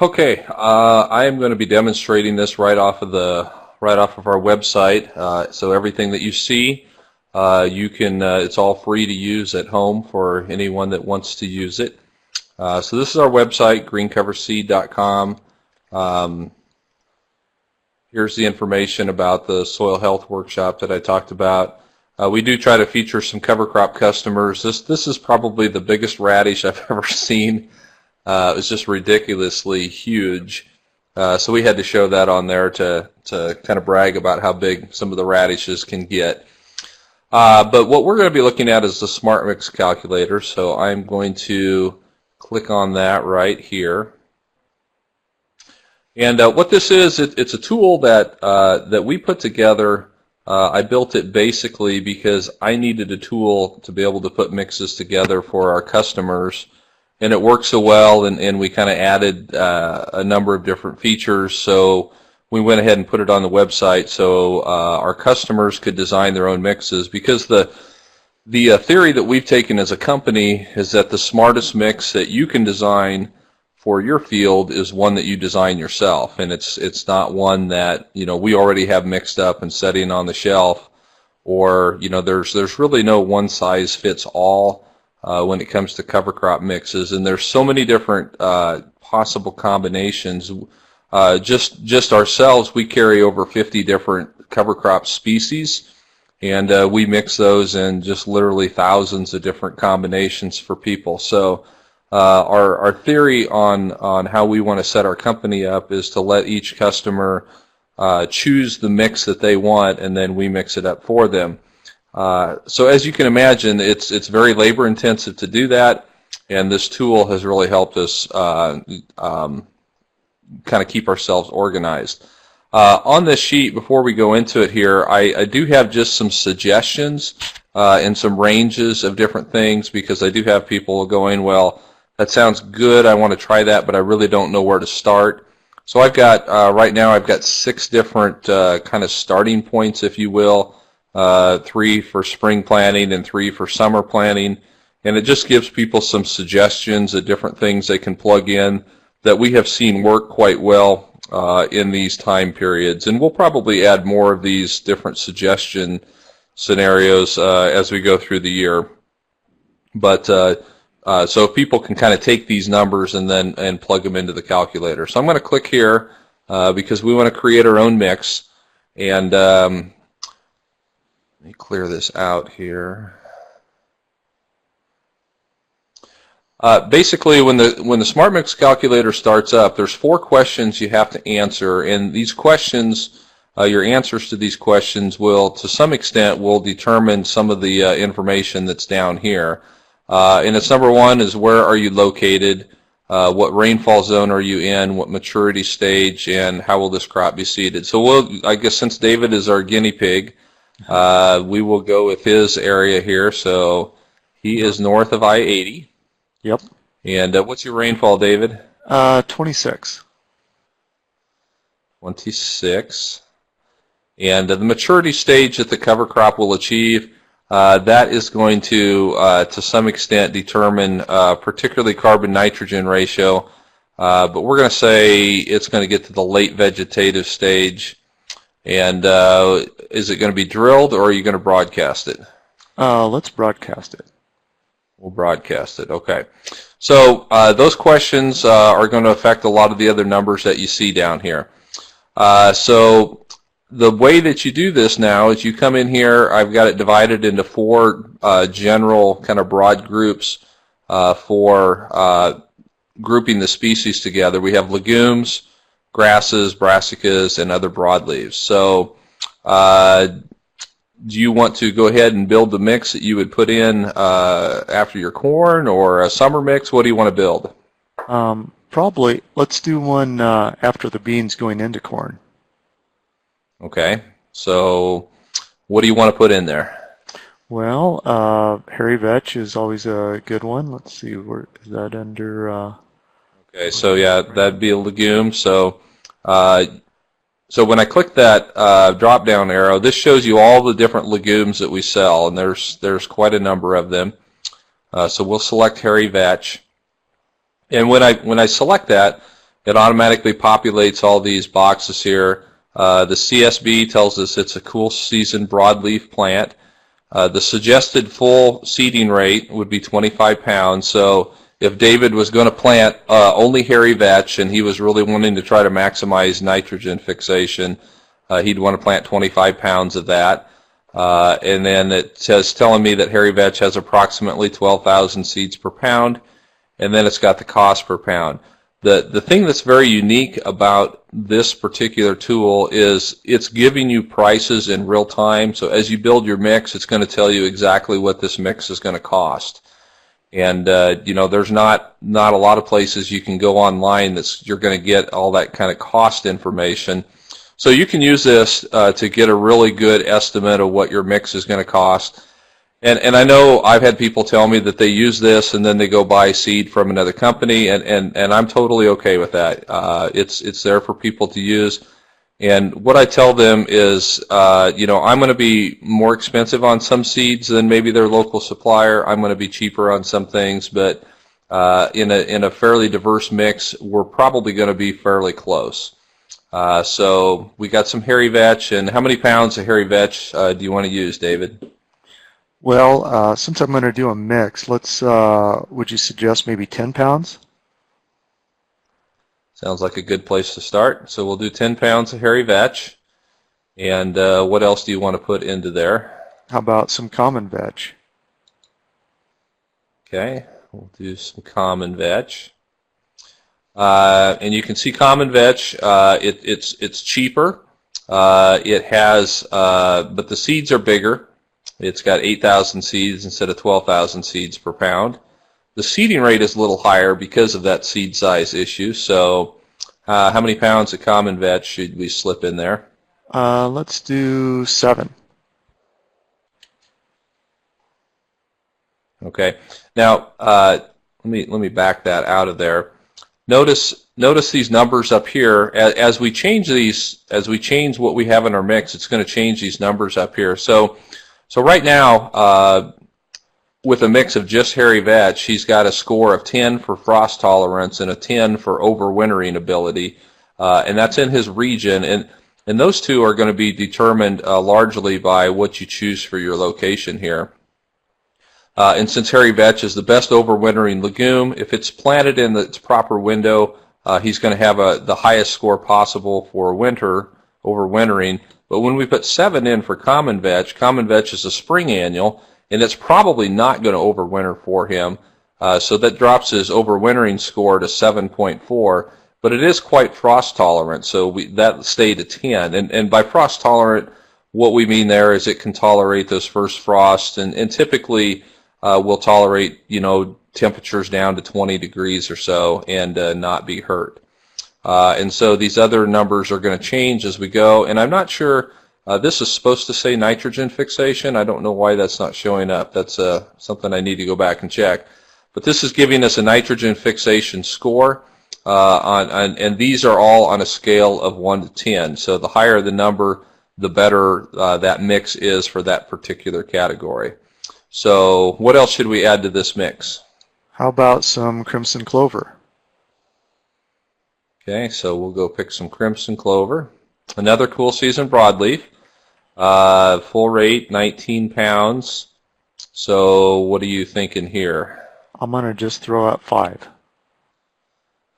Okay, I am going to be demonstrating this right off of our website. So everything that you see, you can. It's all free to use at home for anyone that wants to use it. So this is our website, greencoverseed.com. Here's the information about the soil health workshop that I talked about. We do try to feature some cover crop customers. This is probably the biggest radish I've ever seen. It was just ridiculously huge. So we had to show that on there to kind of brag about how big some of the radishes can get. But what we're going to be looking at is the SmartMix calculator. So I'm going to click on that right here. And what this is, it's a tool that we put together. I built it basically because I needed a tool to be able to put mixes together for our customers. And it worked so well, and we kind of added a number of different features. So we went ahead and put it on the website so our customers could design their own mixes. Because the theory that we've taken as a company is that the smartest mix that you can design for your field is one that you design yourself, and it's not one that we already have mixed up and setting on the shelf, or there's really no one size fits all. When it comes to cover crop mixes, and there's so many different possible combinations. Just ourselves, we carry over 50 different cover crop species, and we mix those in just literally thousands of different combinations for people. So our theory on how we want to set our company up is to let each customer choose the mix that they want, and then we mix it up for them. So as you can imagine, it's very labor intensive to do that, and this tool has really helped us kind of keep ourselves organized. On this sheet, before we go into it here, I do have just some suggestions and some ranges of different things, because I do have people going, well, that sounds good, I want to try that, but I really don't know where to start. So I've got, right now, I've got 6 different kind of starting points, if you will. 3 for spring planting and 3 for summer planting, and it just gives people some suggestions of different things they can plug in that we have seen work quite well in these time periods. And we'll probably add more of these different suggestion scenarios as we go through the year. But so people can kind of take these numbers and plug them into the calculator. So I'm going to click here because we want to create our own mix, and let me clear this out here. Basically, when the SmartMix calculator starts up, there's 4 questions you have to answer, and these questions, your answers to these questions will, to some extent, will determine some of the information that's down here. And it's number 1 is where are you located, what rainfall zone are you in, what maturity stage, and how will this crop be seeded. So I guess since David is our guinea pig, We will go with his area here. So he is north of I-80. Yep. And what's your rainfall, David? 26. 26. And the maturity stage that the cover crop will achieve, that is going to some extent determine particularly carbon-nitrogen ratio. But we're going to say it's going to get to the late vegetative stage. And is it going to be drilled, or are you going to broadcast it? Let's broadcast it. We'll broadcast it. Okay. So those questions are going to affect a lot of the other numbers that you see down here. So the way that you do this now is you come in here. I've got it divided into 4 general kind of broad groups for grouping the species together. We have legumes, grasses, brassicas, and other broadleaves. So do you want to go ahead and build the mix that you would put in after your corn, or a summer mix? What do you want to build? Probably let's do one after the beans going into corn. Okay. So what do you want to put in there? Well, hairy vetch is always a good one. Let's see, where is that under? Okay, so yeah, that'd be a legume. So so when I click that drop-down arrow, this shows you all the different legumes that we sell, and there's quite a number of them. So we'll select hairy vetch, and when I select that, it automatically populates all these boxes here. The CSB tells us it's a cool season broadleaf plant. The suggested full seeding rate would be 25 pounds. So if David was going to plant only hairy vetch and he was really wanting to try to maximize nitrogen fixation, he'd want to plant 25 pounds of that. And then it says telling me that hairy vetch has approximately 12,000 seeds per pound, and then it's got the cost per pound. The thing that's very unique about this particular tool is it's giving you prices in real time. So as you build your mix, it's going to tell you exactly what this mix is going to cost. And you know, there's not a lot of places you can go online that's you're going to get all that kind of cost information. So you can use this to get a really good estimate of what your mix is going to cost. And I know I've had people tell me that they use this and then they go buy seed from another company, and I'm totally okay with that. It's there for people to use. And what I tell them is, you know, I'm going to be more expensive on some seeds than maybe their local supplier. I'm going to be cheaper on some things, but in a fairly diverse mix, we're probably going to be fairly close. So we got some hairy vetch, and how many pounds of hairy vetch do you want to use, David? Well, since I'm going to do a mix, let's. Would you suggest maybe 10 pounds? Sounds like a good place to start. So we'll do 10 pounds of hairy vetch. And what else do you want to put into there? How about some common vetch? Okay, we'll do some common vetch. And you can see common vetch. It's cheaper. It has, but the seeds are bigger. It's got 8,000 seeds instead of 12,000 seeds per pound. The seeding rate is a little higher because of that seed size issue. So how many pounds of common vetch should we slip in there? Let's do 7. Okay. Now let me back that out of there. Notice these numbers up here. As we change these, as we change what we have in our mix, it's going to change these numbers up here. So right now, with a mix of just hairy vetch, he's got a score of 10 for frost tolerance and a 10 for overwintering ability, and that's in his region. And those two are going to be determined largely by what you choose for your location here. And since hairy vetch is the best overwintering legume, if it's planted in its proper window, he's going to have the highest score possible for overwintering. But when we put 7 in for common vetch is a spring annual, and it's probably not going to overwinter for him. So that drops his overwintering score to 7.4, but it is quite frost tolerant, so that stayed at 10. And by frost tolerant, what we mean there is it can tolerate those first frosts, and typically will tolerate, you know, temperatures down to 20 degrees or so and not be hurt. And so these other numbers are going to change as we go, and I'm not sure This is supposed to say nitrogen fixation. I don't know why that's not showing up. That's something I need to go back and check. But this is giving us a nitrogen fixation score, and these are all on a scale of 1 to 10. So the higher the number, the better that mix is for that particular category. So what else should we add to this mix? How about some crimson clover? Okay, so we'll go pick some crimson clover. Another cool season broadleaf. Full rate, 19 pounds. So what are you thinking here? I'm going to just throw out 5.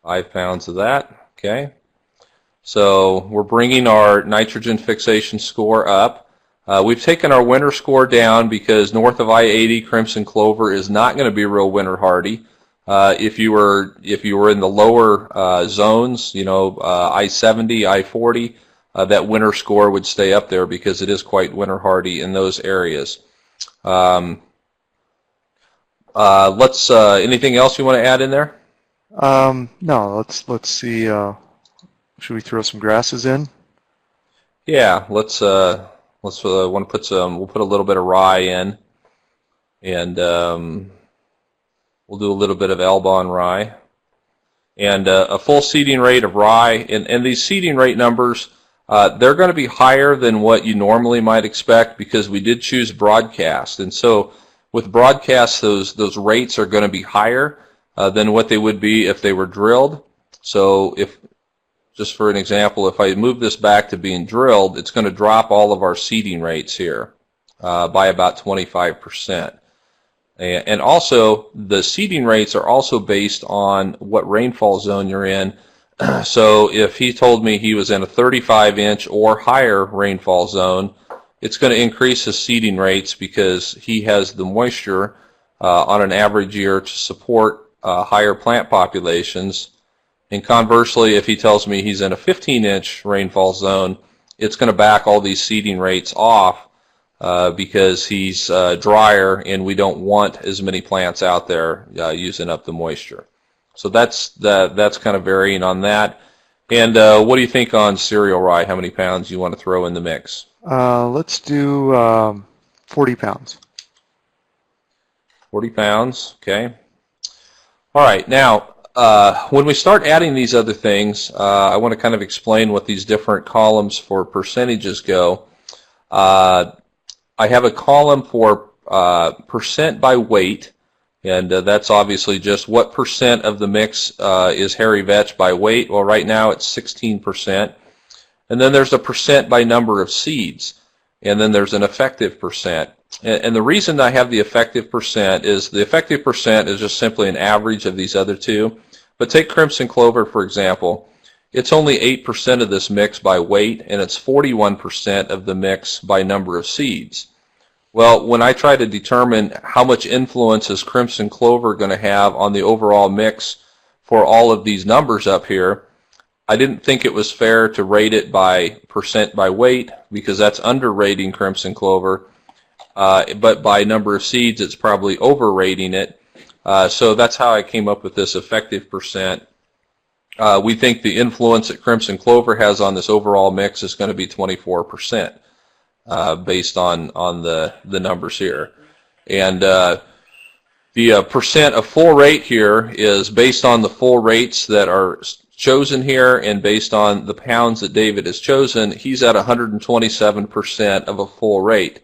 5 pounds of that. Okay. So we're bringing our nitrogen fixation score up. We've taken our winter score down because north of I-80 crimson clover is not going to be real winter hardy. If you were in the lower zones, you know, I-70, I-40, that winter score would stay up there because it is quite winter hardy in those areas. Anything else you want to add in there? No, let's see. Should we throw some grasses in? Yeah, want to put some. We'll put a little bit of rye in, and we'll do a little bit of Elbon rye, and a full seeding rate of rye. And these seeding rate numbers, they're going to be higher than what you normally might expect because we did choose broadcast, and so with broadcast, those rates are going to be higher than what they would be if they were drilled. So if, just for an example, if I move this back to being drilled, it's going to drop all of our seeding rates here by about 25%. And also, the seeding rates are also based on what rainfall zone you're in. So if he told me he was in a 35-inch or higher rainfall zone, it's going to increase his seeding rates because he has the moisture on an average year to support higher plant populations. And conversely, if he tells me he's in a 15-inch rainfall zone, it's going to back all these seeding rates off because he's drier and we don't want as many plants out there using up the moisture. So that's kind of varying on that. And what do you think on cereal rye? How many pounds you want to throw in the mix? Let's do 40 pounds. 40 pounds, okay. All right, now when we start adding these other things, I want to kind of explain what these different columns for percentages go. I have a column for percent by weight, and that's obviously just what percent of the mix is hairy vetch by weight. Well, right now it's 16%. And then there's a percent by number of seeds, and then there's an effective percent. And the reason I have the effective percent is just simply an average of these other two. But take crimson clover, for example. It's only 8% of this mix by weight, and it's 41% of the mix by number of seeds. Well, when I try to determine how much influence is crimson clover going to have on the overall mix for all of these numbers up here, I didn't think it was fair to rate it by percent by weight because that's underrating crimson clover. But by number of seeds, it's probably overrating it. So that's how I came up with this effective percent. We think the influence that crimson clover has on this overall mix is going to be 24% based on the numbers here. And the percent of full rate here is based on the full rates that are chosen here, and based on the pounds that David has chosen, he's at 127% of a full rate.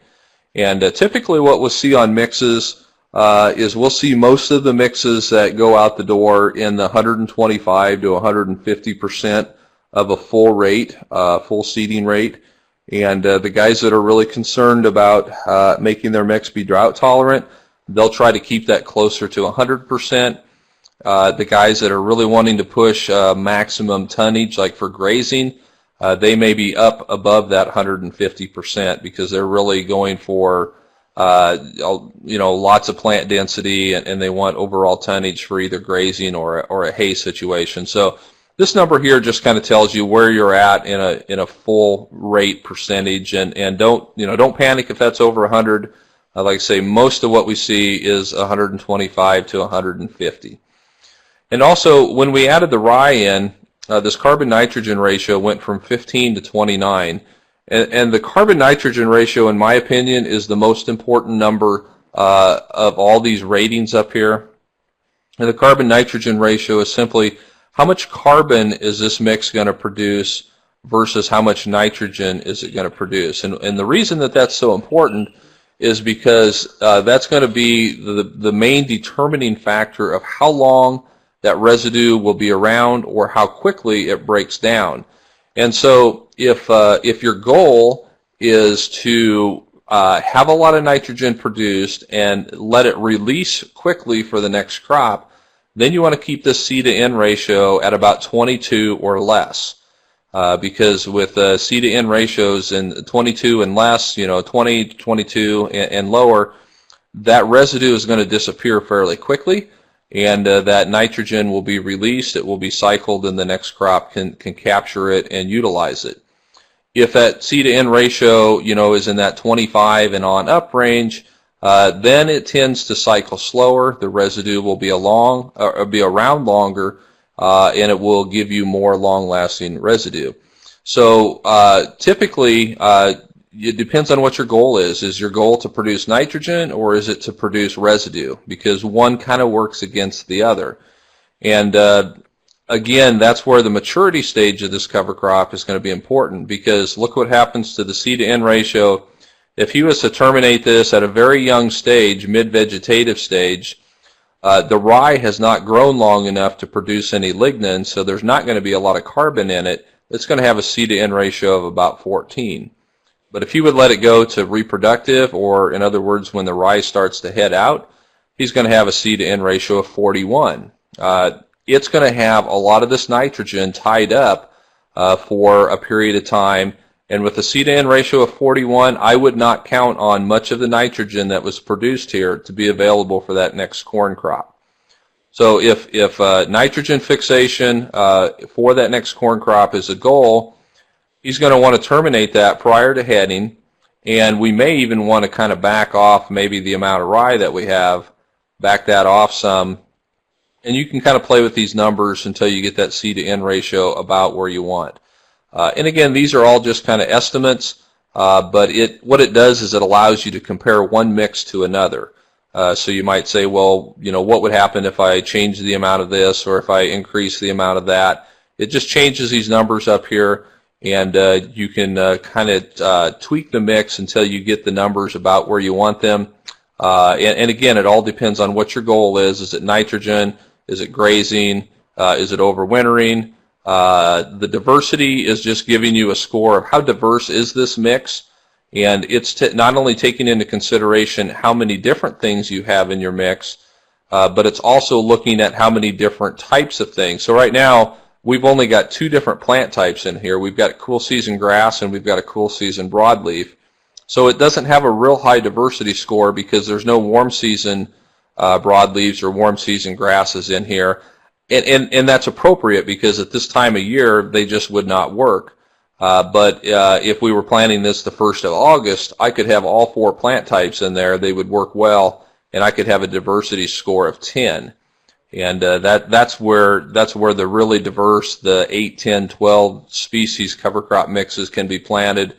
And typically what we'll see on mixes is we'll see most of the mixes that go out the door in the 125 to 150% of a full rate, full seeding rate. And the guys that are really concerned about making their mix be drought tolerant, they'll try to keep that closer to 100%. The guys that are really wanting to push maximum tonnage, like for grazing, they may be up above that 150% because they're really going for lots of plant density, and they want overall tonnage for either grazing or a hay situation. So this number here just kind of tells you where you're at in a full rate percentage, and don't panic if that's over 100. Like I say, most of what we see is 125 to 150. And also, when we added the rye in, this carbon-nitrogen ratio went from 15 to 29. And the carbon-nitrogen ratio, in my opinion, is the most important number of all these ratings up here. And the carbon-nitrogen ratio is simply how much carbon is this mix going to produce versus how much nitrogen is it going to produce. And the reason that that's so important is because that's going to be the main determining factor of how long that residue will be around or how quickly it breaks down. And so if your goal is to have a lot of nitrogen produced and let it release quickly for the next crop, then you want to keep this C to N ratio at about 22 or less. Because with C to N ratios in 22 and less, 20, 22 and lower, that residue is going to disappear fairly quickly, and that nitrogen will be released, it will be cycled, and the next crop can capture it and utilize it. If that C to N ratio, is in that 25 and on up range, then it tends to cycle slower. The residue will be around longer, and it will give you more long-lasting residue. So typically, it depends on what your goal is. Is your goal to produce nitrogen, or is it to produce residue? Because one kind of works against the other. And again, that's where the maturity stage of this cover crop is going to be important, because look what happens to the C to N ratio. If he was to terminate this at a very young stage, mid-vegetative stage, the rye has not grown long enough to produce any lignin, so there's not going to be a lot of carbon in it. It's going to have a C to N ratio of about 14. But if you would let it go to reproductive, or in other words, when the rye starts to head out, he's going to have a C to N ratio of 41. It's going to have a lot of this nitrogen tied up for a period of time. And with a C to N ratio of 41, I would not count on much of the nitrogen that was produced here to be available for that next corn crop. So if nitrogen fixation for that next corn crop is a goal, he's going to want to terminate that prior to heading, and we may even want to kind of back off maybe the amount of rye that we have, back that off some, and you can kind of play with these numbers until you get that C to N ratio about where you want. And again, these are all just kind of estimates, but what it does is it allows you to compare one mix to another. So you might say, well, what would happen if I change the amount of this, or if I increase the amount of that? It just changes these numbers up here, and you can kind of tweak the mix until you get the numbers about where you want them. And again, it all depends on what your goal is. Is it nitrogen? Is it grazing? Is it overwintering? The diversity is just giving you a score of how diverse is this mix, and it's not only taking into consideration how many different things you have in your mix, but it's also looking at how many different types of things. So right now, we've only got two different plant types in here. We've got cool season grass, and we've got a cool season broadleaf. So it doesn't have a real high diversity score because there's no warm season broadleaves or warm season grasses in here. And that's appropriate, because at this time of year, they just would not work. But if we were planting this the 1st of August, I could have all 4 plant types in there. They would work well, and I could have a diversity score of 10. And that's where the really diverse, the 8, 10, 12 species cover crop mixes can be planted.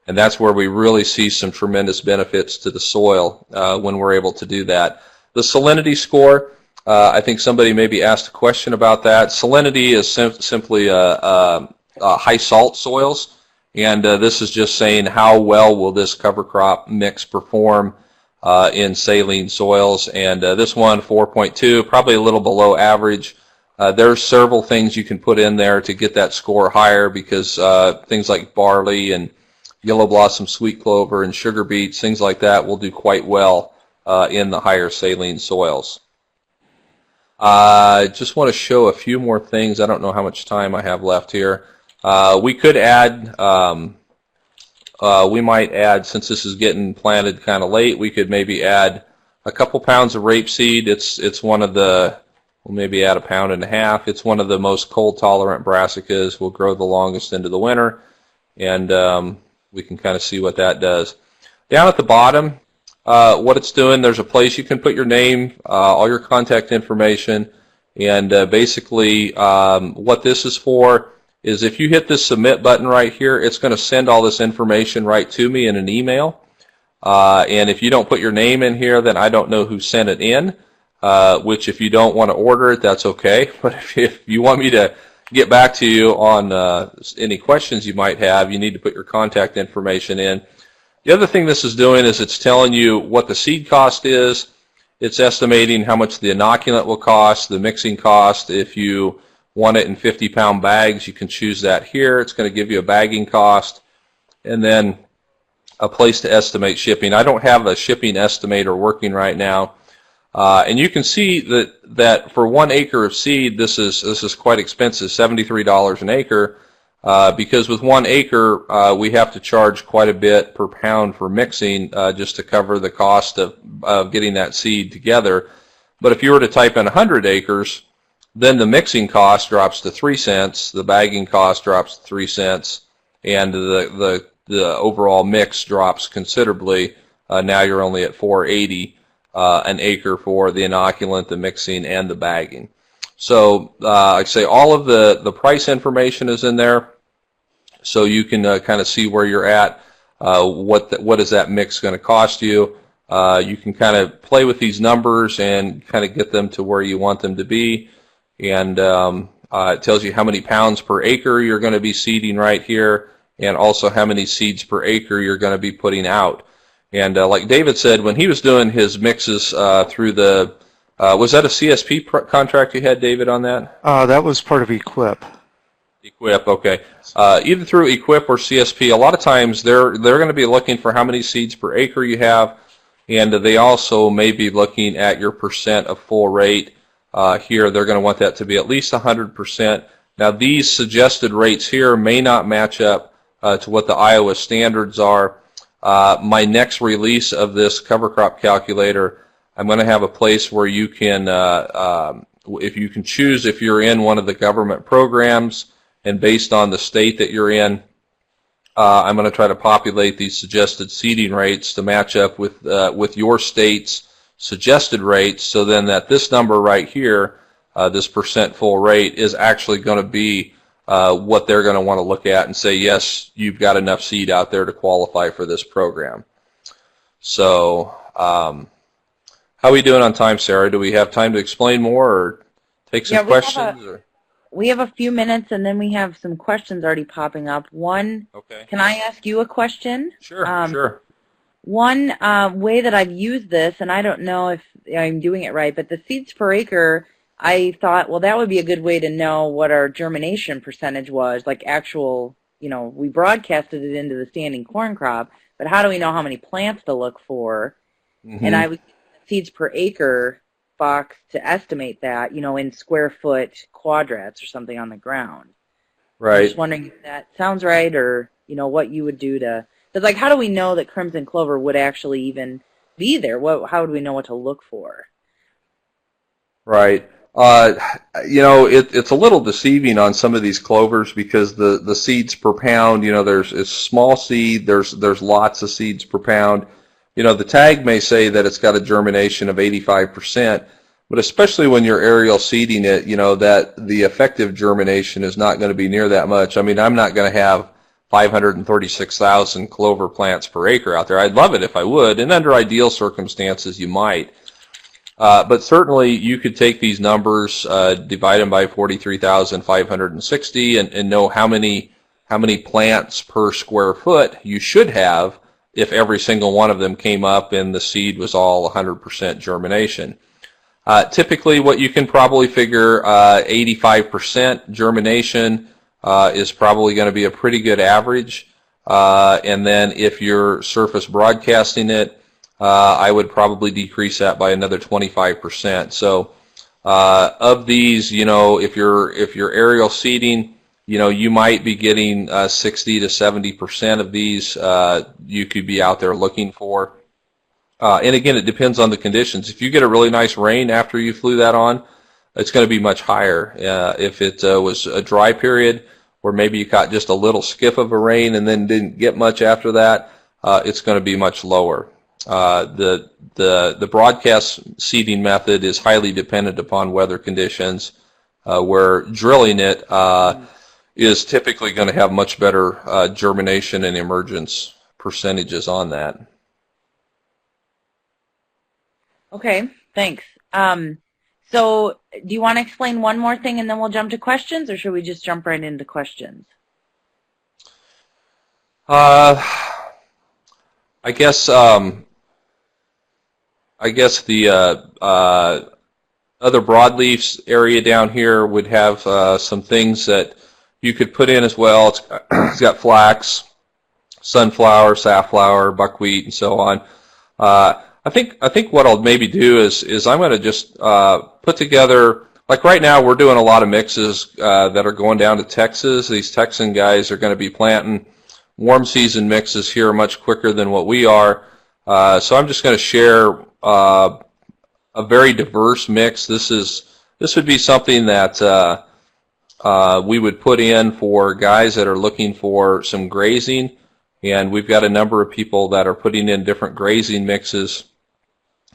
And that's where we really see some tremendous benefits to the soil when we're able to do that. The salinity score, I think somebody maybe asked a question about that. Salinity is simply high salt soils, and this is just saying how well will this cover crop mix perform in saline soils. And this one, 4.2, probably a little below average. There's several things you can put in there to get that score higher, because things like barley and yellow blossom sweet clover and sugar beets, things like that, will do quite well in the higher saline soils. I just want to show a few more things. I don't know how much time I have left here. We could add, we might add, since this is getting planted kind of late, we could maybe add a couple pounds of rapeseed. It's one of the, we'll maybe add 1.5 pounds. It's one of the most cold tolerant brassicas, will grow the longest into the winter, and we can kind of see what that does. Down at the bottom, what it's doing, there's a place you can put your name, all your contact information, and basically what this is for is if you hit this submit button right here, it's going to send all this information right to me in an email. And if you don't put your name in here, then I don't know who sent it in, which if you don't want to order it, that's okay. But if you want me to get back to you on any questions you might have, you need to put your contact information in. The other thing this is doing is it's telling you what the seed cost is. It's estimating how much the inoculant will cost, the mixing cost. If you want it in 50-pound bags, you can choose that here. It's going to give you a bagging cost, and then a place to estimate shipping. I don't have a shipping estimator working right now, and you can see that for 1 acre of seed, this is quite expensive, $73 an acre, because with 1 acre we have to charge quite a bit per pound for mixing just to cover the cost of getting that seed together. But if you were to type in 100 acres, then the mixing cost drops to 3 cents, the bagging cost drops to 3 cents, and the overall mix drops considerably. Now you're only at $4.80 an acre for the inoculant, the mixing, and the bagging. So like I say, all of the price information is in there, so you can kind of see where you're at. What is that mix going to cost you? You can kind of play with these numbers and kind of get them to where you want them to be. And it tells you how many pounds per acre you're going to be seeding right here, and also how many seeds per acre you're going to be putting out. And like David said, when he was doing his mixes through the, was that a CSP contract you had, David, on that? That was part of Equip. Equip, okay. Either through Equip or CSP, a lot of times they're going to be looking for how many seeds per acre you have, and they also may be looking at your percent of full rate. Here they're going to want that to be at least 100%. Now these suggested rates here may not match up to what the Iowa standards are. My next release of this cover crop calculator, I'm going to have a place where you can, if you can choose if you're in one of the government programs, and based on the state that you're in, I'm going to try to populate these suggested seeding rates to match up with your state's suggested rates, so then that this number right here, this percent full rate, is actually going to be what they're going to want to look at and say, yes, you've got enough seed out there to qualify for this program. So how are we doing on time, Sarah? Do we have time to explain more or take some questions? We have a few minutes, and then we have some questions already popping up. One, okay. Can I ask you a question? Sure, sure. One way that I've used this, and I don't know if I'm doing it right, but the seeds per acre, I thought, well, that would be a good way to know what our germination percentage was, like actual, you know, we broadcasted it into the standing corn crop, but how do we know how many plants to look for? Mm-hmm. And I would use the seeds per acre box to estimate that, you know, in square foot quadrats or something on the ground. Right. I'm just wondering if that sounds right, or, you know, what you would do to, because, like, how do we know that crimson clover would actually even be there? How do we know what to look for? Right. You know, it's a little deceiving on some of these clovers because the seeds per pound, you know, it's small seed, there's lots of seeds per pound. You know, the tag may say that it's got a germination of 85%, but especially when you're aerial seeding it, you know, that the effective germination is not going to be near that much. I mean, I'm not going to have 536,000 clover plants per acre out there. I'd love it if I would, and under ideal circumstances you might. But certainly you could take these numbers, divide them by 43,560, and know how many plants per square foot you should have if every single one of them came up and the seed was all 100% germination. Typically what you can probably figure 85% germination is probably going to be a pretty good average. And then if you're surface broadcasting it, I would probably decrease that by another 25%. So of these, you know, if you're aerial seeding, you know, you might be getting 60 to 70% of these you could be out there looking for. And again, it depends on the conditions. If you get a really nice rain after you flew that on, it's going to be much higher. If it was a dry period, or maybe you caught just a little skiff of a rain and then didn't get much after that, it's going to be much lower. The broadcast seeding method is highly dependent upon weather conditions, where drilling it, is typically going to have much better germination and emergence percentages on that. Okay, thanks. So do you want to explain one more thing and then we'll jump to questions, or should we just jump right into questions? I guess the other broadleafs area down here would have some things that you could put in as well. It's got flax, sunflower, safflower, buckwheat, and so on. I think what I'll maybe do is I'm going to just put together, like right now we're doing a lot of mixes that are going down to Texas. These Texan guys are going to be planting warm season mixes here much quicker than what we are. So I'm just going to share a very diverse mix. This would be something that we would put in for guys that are looking for some grazing, and we've got a number of people that are putting in different grazing mixes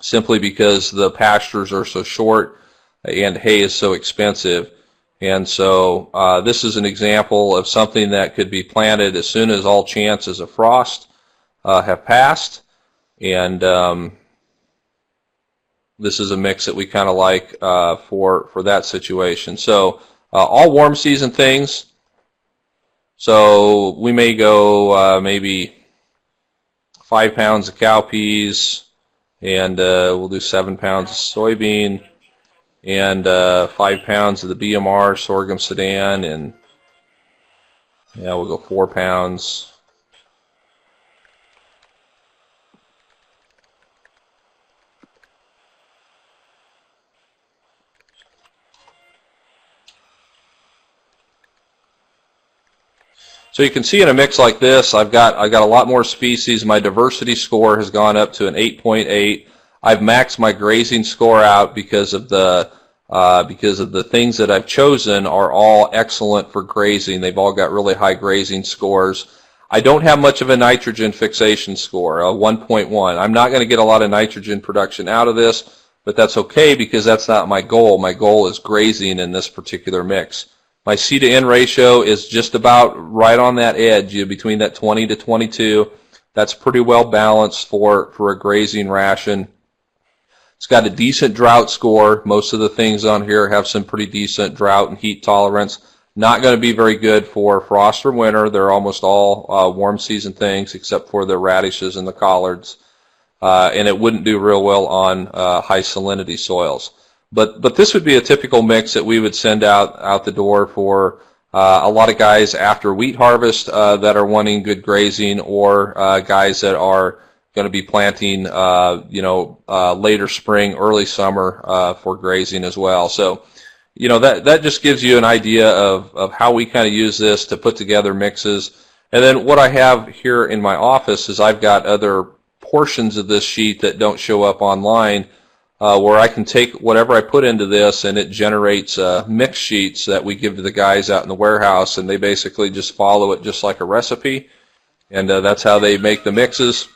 simply because the pastures are so short and hay is so expensive. And so this is an example of something that could be planted as soon as all chances of frost have passed. And this is a mix that we kind of like for that situation. So all warm season things. So we may go maybe 5 pounds of cowpeas, and we'll do 7 pounds of soybean, and 5 pounds of the BMR sorghum sedan, and yeah, we'll go 4 pounds. So you can see in a mix like this, I've got a lot more species. My diversity score has gone up to an 8.8. I've maxed my grazing score out because of the things that I've chosen are all excellent for grazing. They've all got really high grazing scores. I don't have much of a nitrogen fixation score, a 1.1. I'm not going to get a lot of nitrogen production out of this, but that's okay because that's not my goal. My goal is grazing in this particular mix. My C to N ratio is just about right on that edge, between that 20 to 22. That's pretty well balanced for a grazing ration. It's got a decent drought score. Most of the things on here have some pretty decent drought and heat tolerance. Not going to be very good for frost or winter. They're almost all warm season things except for the radishes and the collards. And it wouldn't do real well on high salinity soils. But this would be a typical mix that we would send out the door for a lot of guys after wheat harvest that are wanting good grazing, or guys that are going to be planting later spring, early summer for grazing as well. So that just gives you an idea of how we kind of use this to put together mixes. And then what I have here in my office is I've got other portions of this sheet that don't show up online, where I can take whatever I put into this and it generates mix sheets that we give to the guys out in the warehouse, and they basically just follow it just like a recipe, and that's how they make the mixes.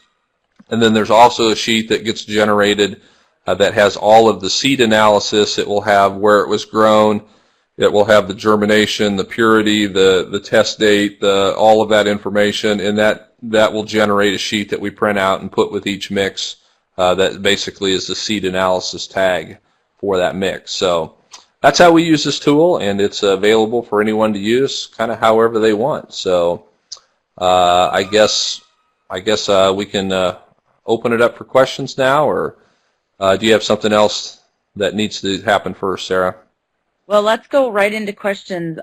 And then there's also a sheet that gets generated that has all of the seed analysis. It will have where it was grown, it will have the germination, the purity, the test date, all of that information, and that will generate a sheet that we print out and put with each mix. That basically is the seed analysis tag for that mix. So that's how we use this tool, and it's available for anyone to use kind of however they want. So I guess we can open it up for questions now, or do you have something else that needs to happen first, Sarah? Well, let's go right into questions.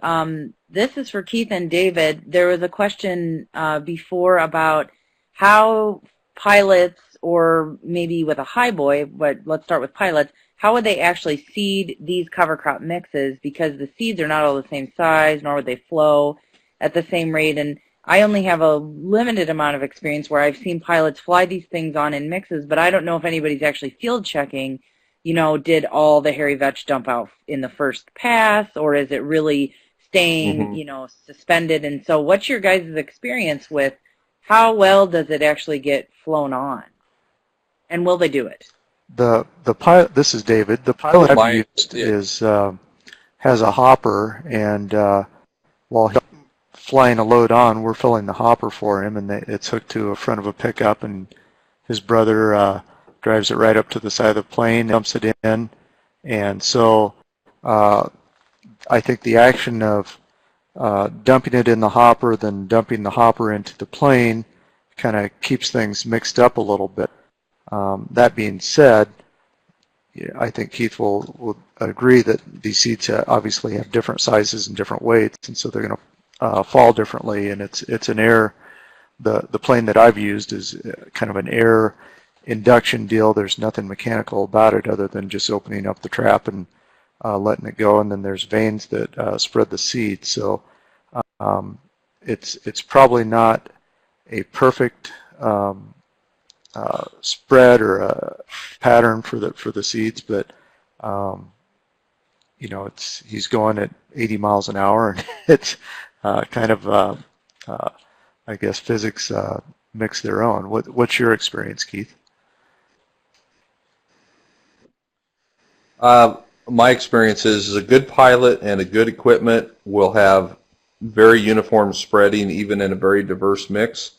This is for Keith and David. There was a question before about how pilots, or maybe with a high boy, but let's start with pilots, how would they actually seed these cover crop mixes, because the seeds are not all the same size, nor would they flow at the same rate. And I only have a limited amount of experience where I've seen pilots fly these things on in mixes, but I don't know if anybody's actually field checking, did all the hairy vetch dump out in the first pass, or is it really staying, suspended? And so what's your guys' experience with how well does it actually get flown on? And will they do it? The pilot. This is David. The pilot I've used has a hopper, and flying a load on, we're filling the hopper for him, and it's hooked to a front of a pickup, and his brother drives it right up to the side of the plane, dumps it in, and so I think the action of dumping it in the hopper, then dumping the hopper into the plane, kind of keeps things mixed up a little bit. That being said, I think Keith will agree that these seeds obviously have different sizes and different weights, and so they're going to fall differently. And it's an air. The plane that I've used is kind of an air induction deal. There's nothing mechanical about it other than just opening up the trap and letting it go, and then there's vanes that spread the seed. So it's probably not a perfect spread or a pattern for the seeds, but he's going at 80 miles an hour, and it's kind of I guess physics mix their own. What's your experience, Keith? My experience is a good pilot and a good equipment will have very uniform spreading even in a very diverse mix,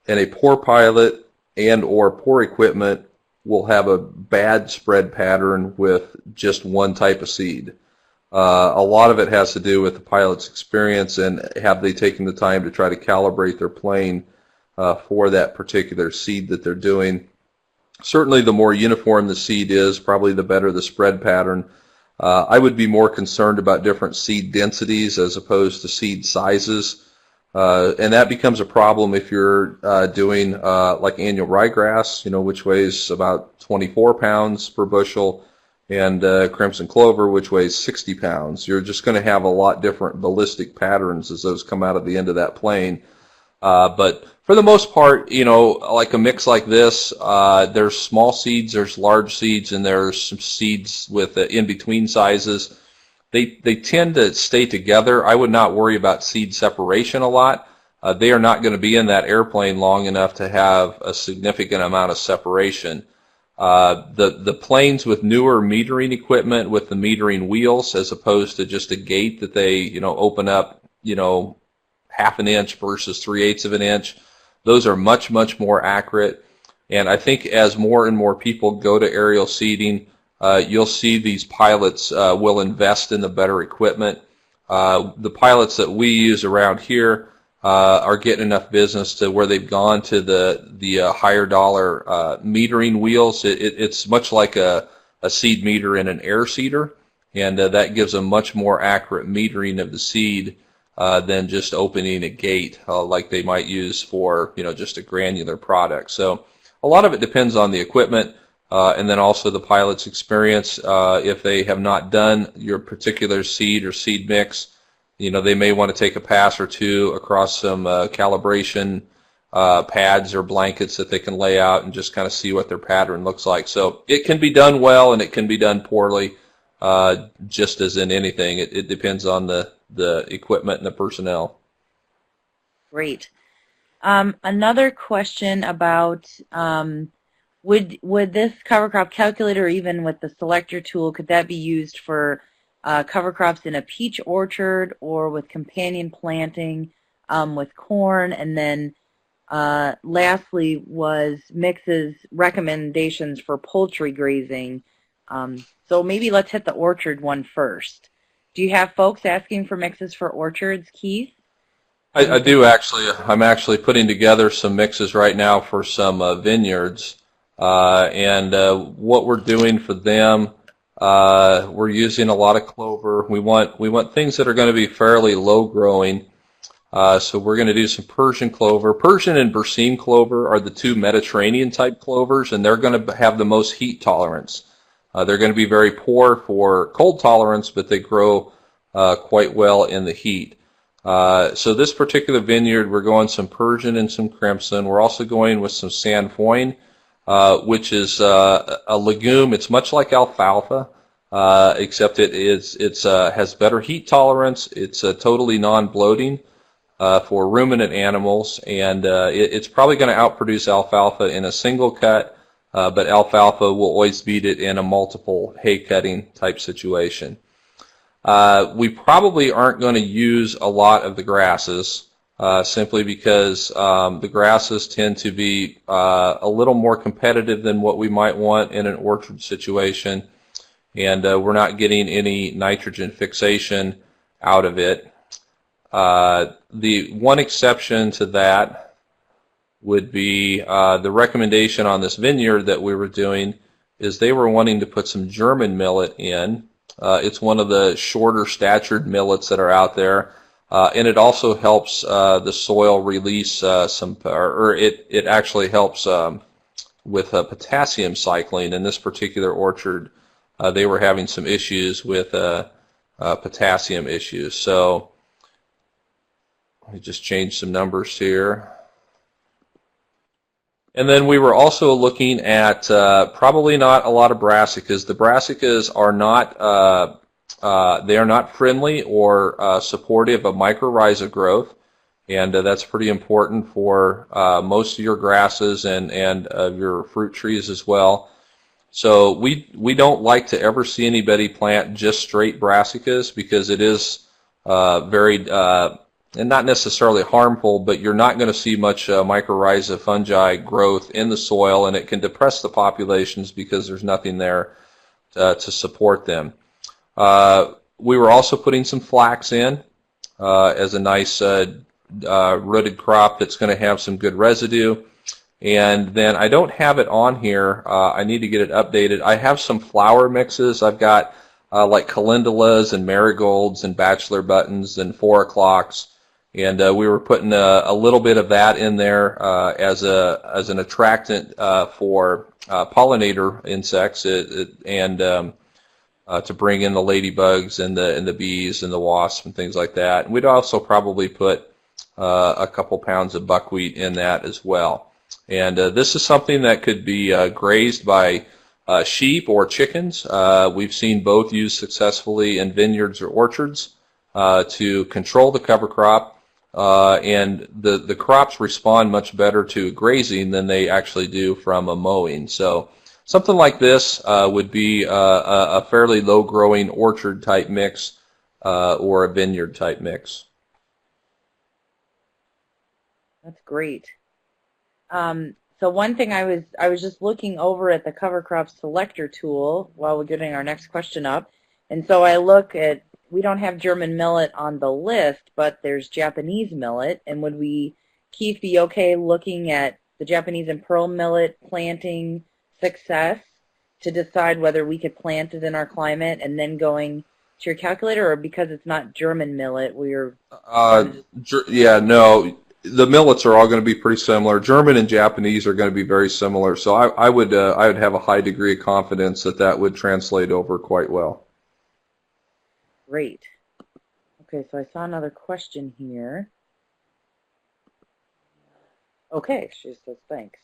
and a poor pilot and or poor equipment will have a bad spread pattern with just one type of seed. A lot of it has to do with the pilot's experience and have they taken the time to try to calibrate their plane for that particular seed that they're doing. Certainly the more uniform the seed is, probably the better the spread pattern. I would be more concerned about different seed densities as opposed to seed sizes. And that becomes a problem if you're doing like annual ryegrass, which weighs about 24 pounds per bushel, and crimson clover, which weighs 60 pounds. You're just going to have a lot different ballistic patterns as those come out of the end of that plane. But for the most part, like a mix like this, there's small seeds, there's large seeds, and there's some seeds with in-between sizes. They tend to stay together. I would not worry about seed separation a lot. They are not going to be in that airplane long enough to have a significant amount of separation. The planes with newer metering equipment with the metering wheels, as opposed to just a gate that they open up half an inch versus 3/8 of an inch, those are much more accurate. And I think as more and more people go to aerial seeding, you'll see these pilots will invest in the better equipment. The pilots that we use around here are getting enough business to where they've gone to the higher dollar metering wheels. It's much like a seed meter in an air seeder, and that gives a much more accurate metering of the seed than just opening a gate like they might use for just a granular product. So a lot of it depends on the equipment. And then also the pilot's experience. If they have not done your particular seed or seed mix, they may want to take a pass or two across some calibration pads or blankets that they can lay out and just kind of see what their pattern looks like. So it can be done well and it can be done poorly, just as in anything. It depends on the equipment and the personnel. Great. Another question about would this cover crop calculator, or even with the selector tool, could that be used for cover crops in a peach orchard or with companion planting with corn? And then lastly was Mix's recommendations for poultry grazing. So maybe let's hit the orchard one first. Do you have folks asking for mixes for orchards, Keith? I do actually. I'm actually putting together some mixes right now for some vineyards. And what we're doing for them, we're using a lot of clover. We want things that are going to be fairly low growing. So we're going to do some Persian clover. Persian and Berseem clover are the two Mediterranean type clovers, and they're going to have the most heat tolerance. They're going to be very poor for cold tolerance, but they grow quite well in the heat. So this particular vineyard, we're going some Persian and some crimson. We're also going with some Sanfoin, which is a legume. It's much like alfalfa, except it has better heat tolerance. It's totally non-bloating for ruminant animals, and it's probably going to outproduce alfalfa in a single cut, but alfalfa will always beat it in a multiple hay cutting type situation. We probably aren't going to use a lot of the grasses simply because the grasses tend to be a little more competitive than what we might want in an orchard situation, and we're not getting any nitrogen fixation out of it. The one exception to that would be the recommendation on this vineyard that we were doing is they were wanting to put some German millet in. It's one of the shorter statured millets that are out there, and it also helps the soil release some, or it actually helps with potassium cycling. In this particular orchard, they were having some issues with potassium issues. So let me just change some numbers here. And then we were also looking at probably not a lot of brassicas. The brassicas are not they are not friendly or supportive of mycorrhiza growth, and that's pretty important for most of your grasses and your fruit trees as well. So we don't like to ever see anybody plant just straight brassicas because it is very and not necessarily harmful, but you're not going to see much mycorrhiza fungi growth in the soil, and it can depress the populations because there's nothing there to support them. We were also putting some flax in as a nice rooted crop that's going to have some good residue. And then I don't have it on here. I need to get it updated. I have some flower mixes. I've got like calendulas and marigolds and bachelor buttons and 4 o'clocks. And we were putting a little bit of that in there as an attractant for pollinator insects and to bring in the ladybugs and the bees and the wasps and things like that. And we'd also probably put a couple pounds of buckwheat in that as well. And this is something that could be grazed by sheep or chickens. We've seen both used successfully in vineyards or orchards to control the cover crop. And the crops respond much better to grazing than they actually do from a mowing. So something like this would be a fairly low-growing orchard-type mix or a vineyard-type mix. That's great. So one thing I was just looking over at the Cover Crop Selector Tool while we're getting our next question up, and so I look at, we don't have German millet on the list, but there's Japanese millet, and would we, Keith, be okay looking at the Japanese and pearl millet planting success to decide whether we could plant it in our climate and then going to your calculator, or because it's not German millet, we're... yeah, no, the millets are all going to be pretty similar. German and Japanese are going to be very similar, so I would have a high degree of confidence that that would translate over quite well. Great. Okay, so I saw another question here. Okay, she says thanks.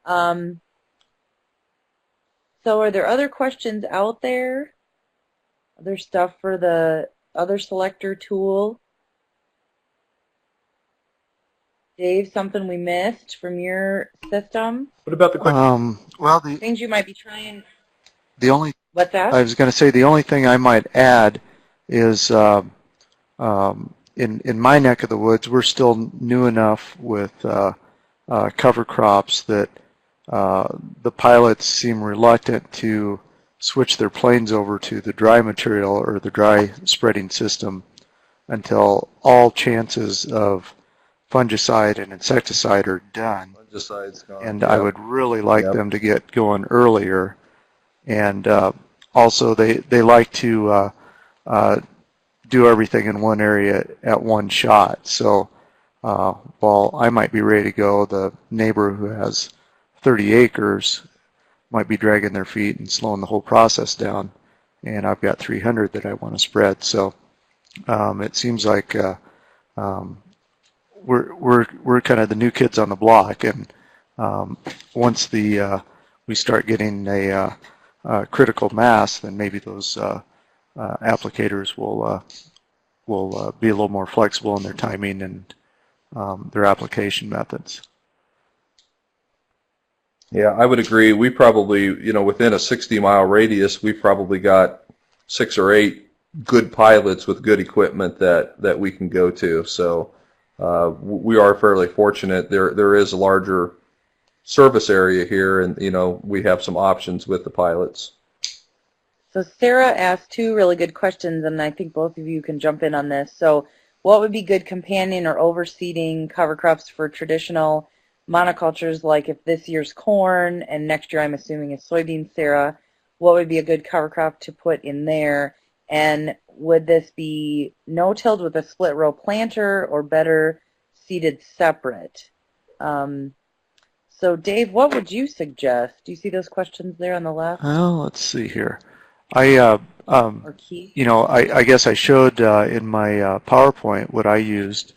So are there other questions out there? Other stuff for the other selector tool? Dave, something we missed from your system? What about the question? Well, Things you might be trying. What's that? I was going to say the only thing I might add is in my neck of the woods, we're still new enough with cover crops that the pilots seem reluctant to switch their planes over to the dry material or the dry spreading system until all chances of fungicide and insecticide are done. Fungicide's gone. And I would really like them to get going earlier. And also they like to do everything in one area at one shot. So while I might be ready to go, the neighbor who has 30 acres might be dragging their feet and slowing the whole process down. And I've got 300 that I want to spread. So it seems like we're kind of the new kids on the block. And once we start getting a critical mass, then maybe those applicators will be a little more flexible in their timing and their application methods. Yeah, I would agree. We probably, within a 60-mile radius, we've probably got 6 or 8 good pilots with good equipment that we can go to. So we are fairly fortunate. There is a larger service area here, and we have some options with the pilots. So Sarah asked two really good questions, and I think both of you can jump in on this. So what would be good companion or overseeding cover crops for traditional monocultures, like if this year's corn and next year I'm assuming is soybeans, Sarah, what would be a good cover crop to put in there? And would this be no-tilled with a split row planter or better seeded separate? So Dave, what would you suggest? Do you see those questions there on the left? Well, let's see here. I Keith? I guess I showed in my PowerPoint what I used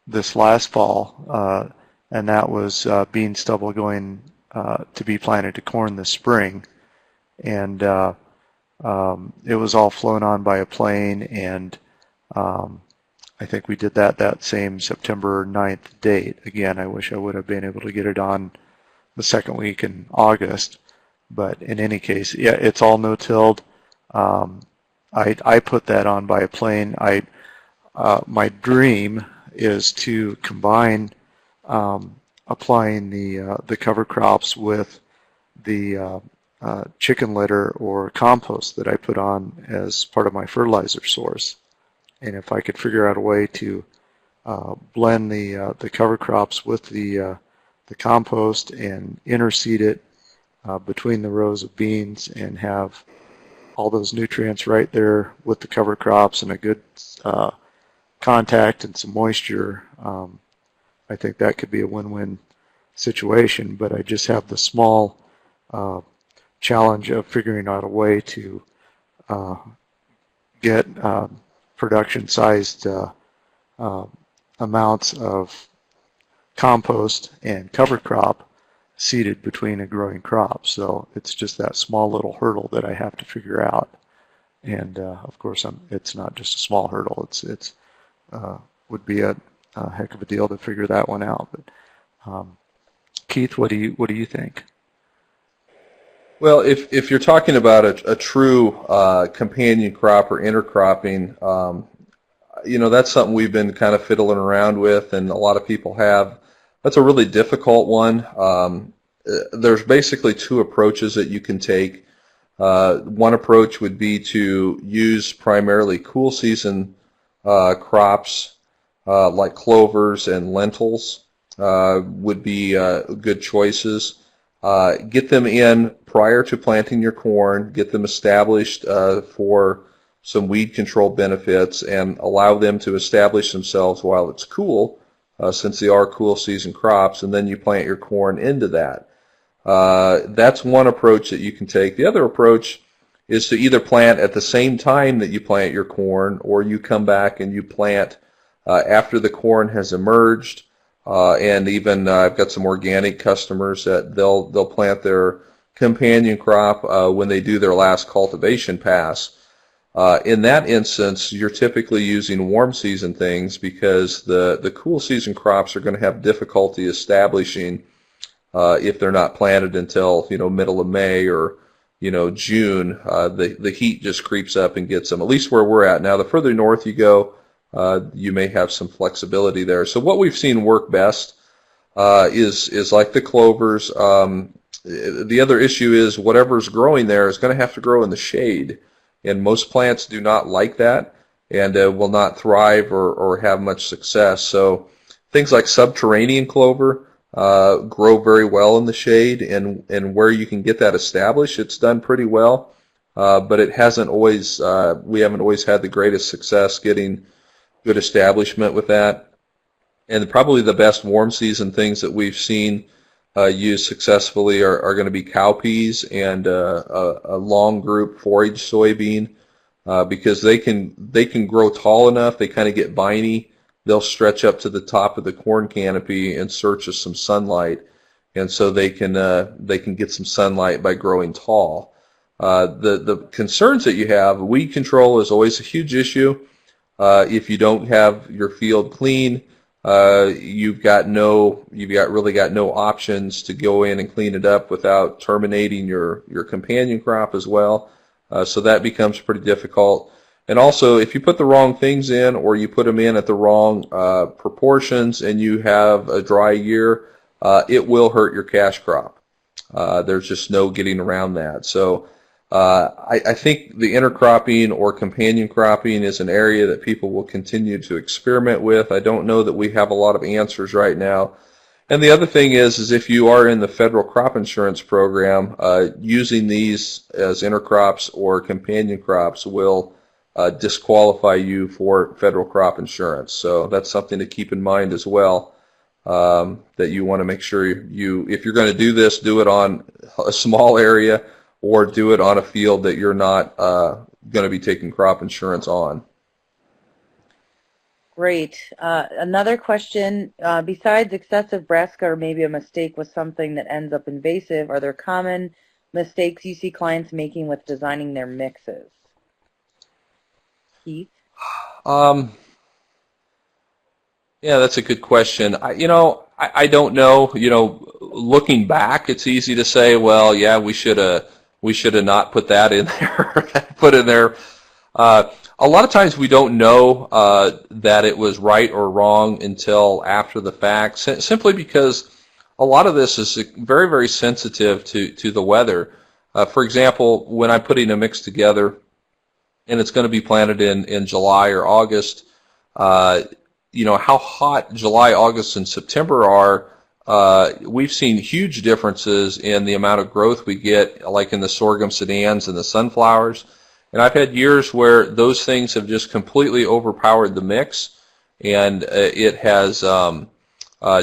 this last fall, and that was bean stubble going to be planted to corn this spring, and it was all flown on by a plane, and I think we did that same September 9th date. Again, I wish I would have been able to get it on the second week in August. But in any case, yeah, it's all no-tilled. I put that on by a plane. My dream is to combine applying the cover crops with the chicken litter or compost that I put on as part of my fertilizer source. And if I could figure out a way to blend the cover crops with the compost and interseed it between the rows of beans and have all those nutrients right there with the cover crops and a good contact and some moisture, I think that could be a win-win situation. But I just have the small challenge of figuring out a way to get production-sized amounts of compost and cover crop seeded between a growing crop. So it's just that small little hurdle that I have to figure out. And of course, it's not just a small hurdle. It's would be a heck of a deal to figure that one out. But Keith, what do you think? Well, if you're talking about a true companion crop or intercropping, that's something we've been kind of fiddling around with, and a lot of people have. That's a really difficult one. There's basically two approaches that you can take. One approach would be to use primarily cool season crops like clovers and lentils would be good choices. Get them in prior to planting your corn, get them established for some weed control benefits, and allow them to establish themselves while it's cool, since they are cool season crops, and then you plant your corn into that. That's one approach that you can take. The other approach is to either plant at the same time that you plant your corn, or you come back and you plant after the corn has emerged. And even I've got some organic customers that they'll plant their companion crop when they do their last cultivation pass. In that instance, you're typically using warm season things because the cool season crops are going to have difficulty establishing if they're not planted until middle of May or June. The heat just creeps up and gets them. At least where we're at now. The further north you go, you may have some flexibility there. So what we've seen work best is like the clovers. The other issue is whatever's growing there is going to have to grow in the shade, and most plants do not like that and will not thrive or have much success. So things like subterranean clover grow very well in the shade, and where you can get that established, it's done pretty well. But it hasn't always. We haven't always had the greatest success getting good establishment with that. And probably the best warm season things that we've seen used successfully are going to be cowpeas and a long group forage soybean, because they can grow tall enough. They kind of get viney. They'll stretch up to the top of the corn canopy in search of some sunlight, and so they can get some sunlight by growing tall. The concerns that you have, weed control is always a huge issue. If you don't have your field clean, you've really got no options to go in and clean it up without terminating your companion crop as well. So that becomes pretty difficult. And also, if you put the wrong things in, or you put them in at the wrong proportions, and you have a dry year, it will hurt your cash crop. There's just no getting around that. So I think the intercropping or companion cropping is an area that people will continue to experiment with. I don't know that we have a lot of answers right now. And the other thing is if you are in the federal crop insurance program, using these as intercrops or companion crops will disqualify you for federal crop insurance. So that's something to keep in mind as well, that you want to make sure if you're going to do this, do it on a small area or do it on a field that you're not going to be taking crop insurance on. Great. Another question, besides excessive brassica or maybe a mistake with something that ends up invasive, are there common mistakes you see clients making with designing their mixes? Keith? Yeah, that's a good question. I don't know. Looking back, it's easy to say, well, yeah, we should have not put that in there, put in there. A lot of times we don't know that it was right or wrong until after the fact, simply because a lot of this is very, very sensitive to the weather. For example, when I'm putting a mix together and it's going to be planted in July or August, how hot July, August, and September are, we've seen huge differences in the amount of growth we get, like in the sorghum sedans and the sunflowers. And I've had years where those things have just completely overpowered the mix, and it has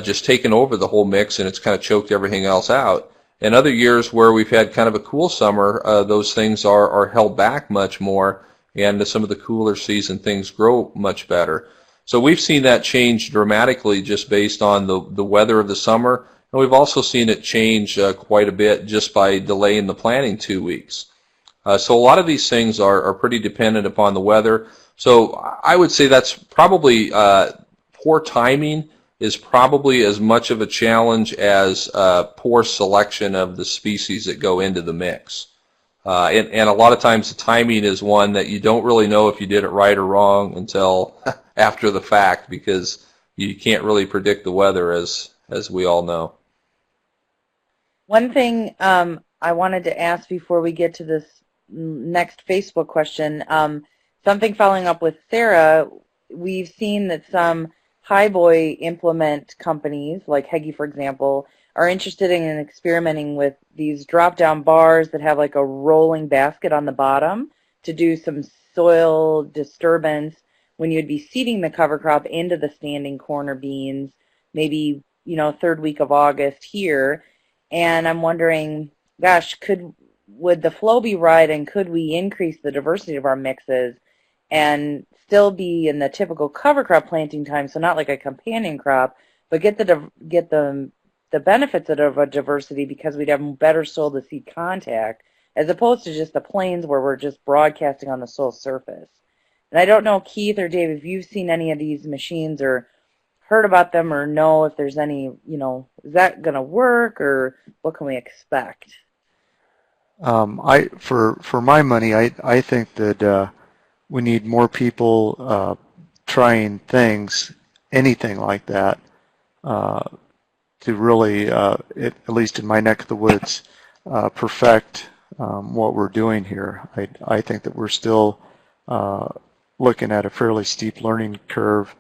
just taken over the whole mix, and it's kind of choked everything else out. And other years where we've had kind of a cool summer, those things are held back much more, and some of the cooler season things grow much better. So we've seen that change dramatically just based on the weather of the summer, and we've also seen it change quite a bit just by delaying the planting 2 weeks. So a lot of these things are pretty dependent upon the weather. So I would say that's probably poor timing is probably as much of a challenge as poor selection of the species that go into the mix. And a lot of times the timing is one that you don't really know if you did it right or wrong until after the fact, because you can't really predict the weather, as we all know. One thing I wanted to ask before we get to this next Facebook question, something following up with Sarah, we've seen that some highboy implement companies, like Heggie, for example, are interested in experimenting with these drop-down bars that have like a rolling basket on the bottom to do some soil disturbance when you'd be seeding the cover crop into the standing corn or beans, maybe, third week of August here. And I'm wondering, gosh, would the flow be right, and could we increase the diversity of our mixes and still be in the typical cover crop planting time, so not like a companion crop, but get the benefits of a diversity, because we'd have better soil to seed contact as opposed to just the plains where we're just broadcasting on the soil surface. And I don't know, Keith or Dave, if you've seen any of these machines or heard about them, or know if there's any, is that going to work, or what can we expect? For my money, I think that we need more people trying things, anything like that, to really, at least in my neck of the woods, perfect what we're doing here. I think that we're still looking at a fairly steep learning curve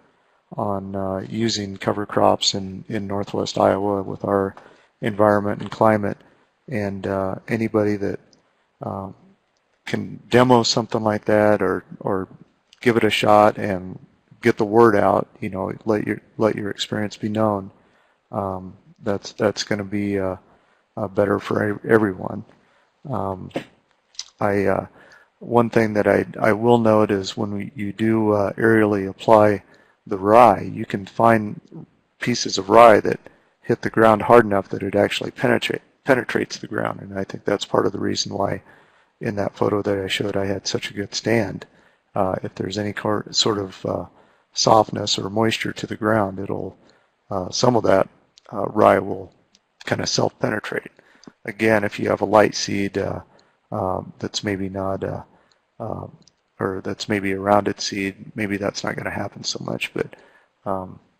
on using cover crops in northwest Iowa with our environment and climate. And anybody that can demo something like that, or give it a shot and get the word out, let your experience be known. That's going to be better for everyone. One thing that I will note is when you do aerially apply the rye, you can find pieces of rye that hit the ground hard enough that it actually penetrates the ground, and I think that's part of the reason why in that photo that I showed I had such a good stand. If there's any sort of softness or moisture to the ground, it'll some of that rye will kind of self-penetrate. Again, if you have a light seed, that's maybe not or that's maybe a rounded seed, maybe that's not going to happen so much. But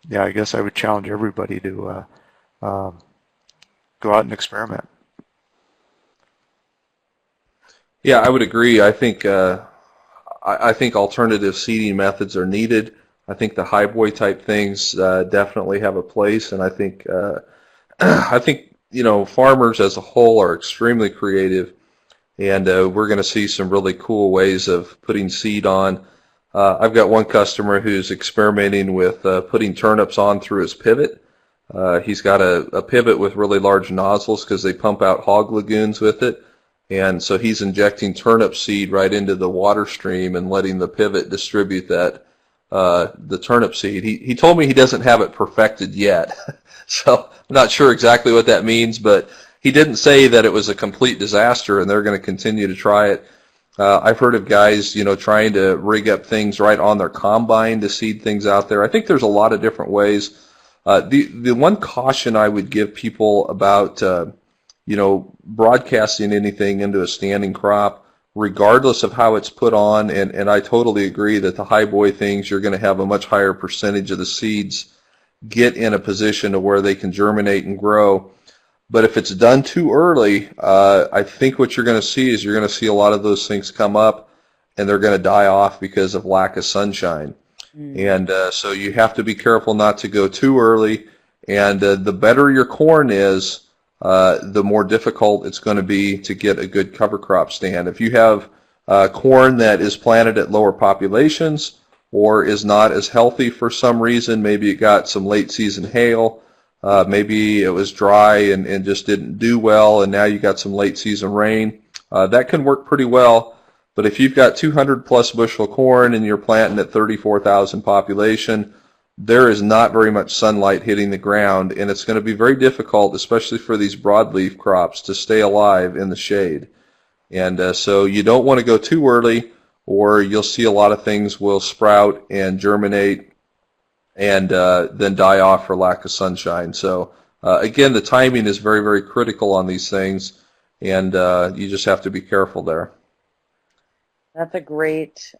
yeah, I guess I would challenge everybody to go out and experiment. Yeah, I would agree. I think alternative seeding methods are needed. I think the highboy type things definitely have a place, and I think farmers as a whole are extremely creative, and we're going to see some really cool ways of putting seed on. I've got one customer who's experimenting with putting turnips on through his pivot. He's got a pivot with really large nozzles because they pump out hog lagoons with it. And so he's injecting turnip seed right into the water stream and letting the pivot distribute that, the turnip seed. He told me he doesn't have it perfected yet. So I'm not sure exactly what that means, but he didn't say that it was a complete disaster and they're going to continue to try it. I've heard of guys, trying to rig up things right on their combine to seed things out there. I think there's a lot of different ways. The one caution I would give people about broadcasting anything into a standing crop, regardless of how it's put on, and I totally agree that the highboy things, you're going to have a much higher percentage of the seeds get in a position to where they can germinate and grow. But if it's done too early, I think what you're going to see is you're going to see a lot of those things come up, and they're going to die off because of lack of sunshine. And so you have to be careful not to go too early, and the better your corn is, the more difficult it's going to be to get a good cover crop stand. If you have corn that is planted at lower populations or is not as healthy for some reason, maybe it got some late season hail, maybe it was dry and just didn't do well, and now you got some late season rain, that can work pretty well. But if you've got 200 plus bushel corn and you're planting at 34,000 population, there is not very much sunlight hitting the ground, and it's going to be very difficult, especially for these broadleaf crops, to stay alive in the shade. And so you don't want to go too early, or you'll see a lot of things will sprout and germinate and then die off for lack of sunshine. So again, the timing is very, very critical on these things, and you just have to be careful there. That's a great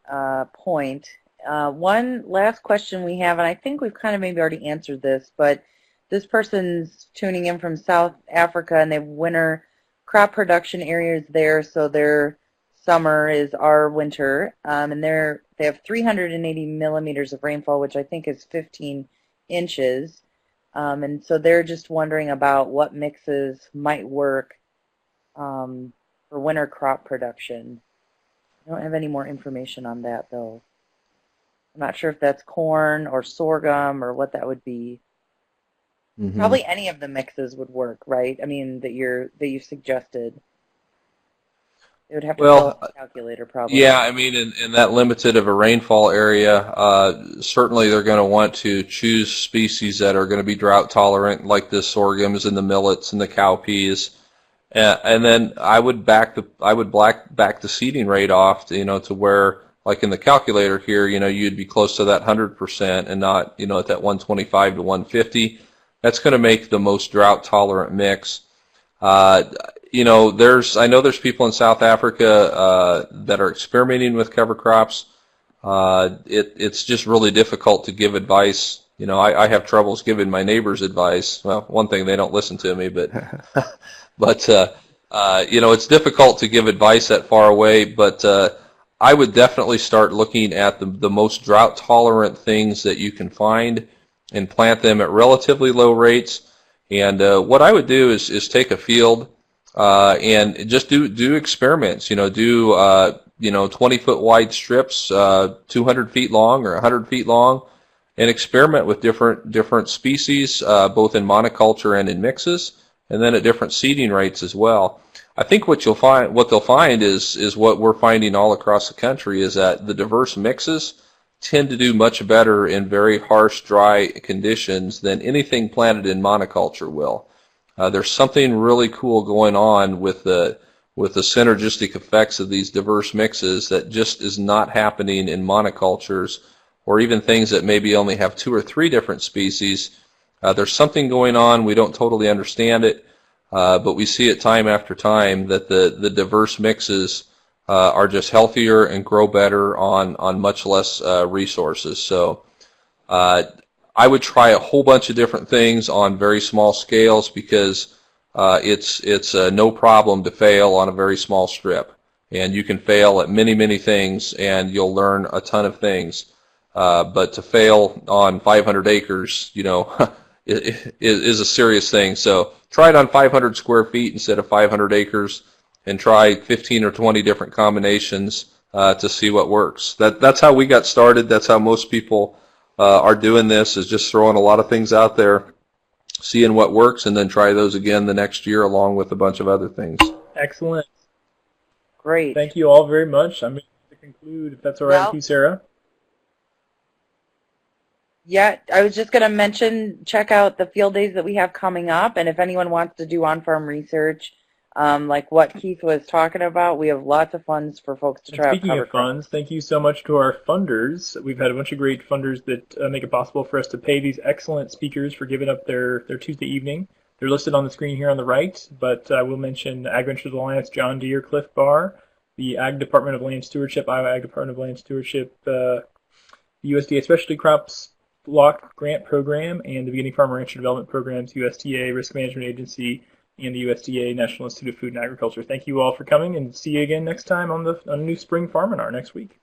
point. One last question we have, and I think we've kind of maybe already answered this, but this person's tuning in from South Africa, and they have winter crop production areas there, so their summer is our winter, and they have 380 millimeters of rainfall, which I think is 15 inches, and so they're just wondering about what mixes might work for winter crop production. I don't have any more information on that, though. I'm not sure if that's corn or sorghum or what that would be. Mm-hmm. Probably any of the mixes would work, right? I mean, that you suggested. It would have to fill out the calculator, probably. Yeah, I mean, in that limited of a rainfall area, certainly they're going to want to choose species that are going to be drought tolerant, like the sorghums and the millets and the cowpeas. And then I would back the seeding rate off, to where, like in the calculator here, you'd be close to that 100% and not, at that 125 to 150. That's going to make the most drought tolerant mix. I know there's people in South Africa that are experimenting with cover crops. It's just really difficult to give advice. I have troubles giving my neighbors advice. Well, one thing, they don't listen to me, but but it's difficult to give advice that far away. But I would definitely start looking at the most drought tolerant things that you can find and plant them at relatively low rates. And what I would do is take a field and just do experiments. Do 20-foot wide strips, 200 feet long or 100 feet long, and experiment with different species, both in monoculture and in mixes, and then at different seeding rates as well. I think what they'll find is what we're finding all across the country, is that the diverse mixes tend to do much better in very harsh, dry conditions than anything planted in monoculture will. There's something really cool going on with the synergistic effects of these diverse mixes that just is not happening in monocultures, or even things that maybe only have 2 or 3 different species. There's something going on. We don't totally understand it, but we see it time after time that the diverse mixes are just healthier and grow better on much less resources. So I would try a whole bunch of different things on very small scales because it's no problem to fail on a very small strip. And you can fail at many things and you'll learn a ton of things. But to fail on 500 acres, you know, is a serious thing. So try it on 500 square feet instead of 500 acres and try 15 or 20 different combinations to see what works. That's how we got started. That's how most people are doing this, is just throwing a lot of things out there, seeing what works, and then try those again the next year along with a bunch of other things. Excellent. Great. Thank you all very much. I'm going to conclude, if that's all right with you, Sarah. Yeah, I was just going to mention, check out the field days that we have coming up, and if anyone wants to do on-farm research, like what Keith was talking about, we have lots of funds for folks to try out. Speaking of funds, thank you so much to our funders. We've had a bunch of great funders that make it possible for us to pay these excellent speakers for giving up their Tuesday evening. They're listed on the screen here on the right, but I will mention Ag Ventures Alliance, John Deere, Cliff Bar, the Ag Department of Land Stewardship, Iowa Ag Department of Land Stewardship, the USDA Specialty Crops Block Grant Program, and the Beginning Farm and Rancher Development Programs, USDA Risk Management Agency, and the USDA National Institute of Food and Agriculture. Thank you all for coming, and see you again next time on a new Spring Farminar next week.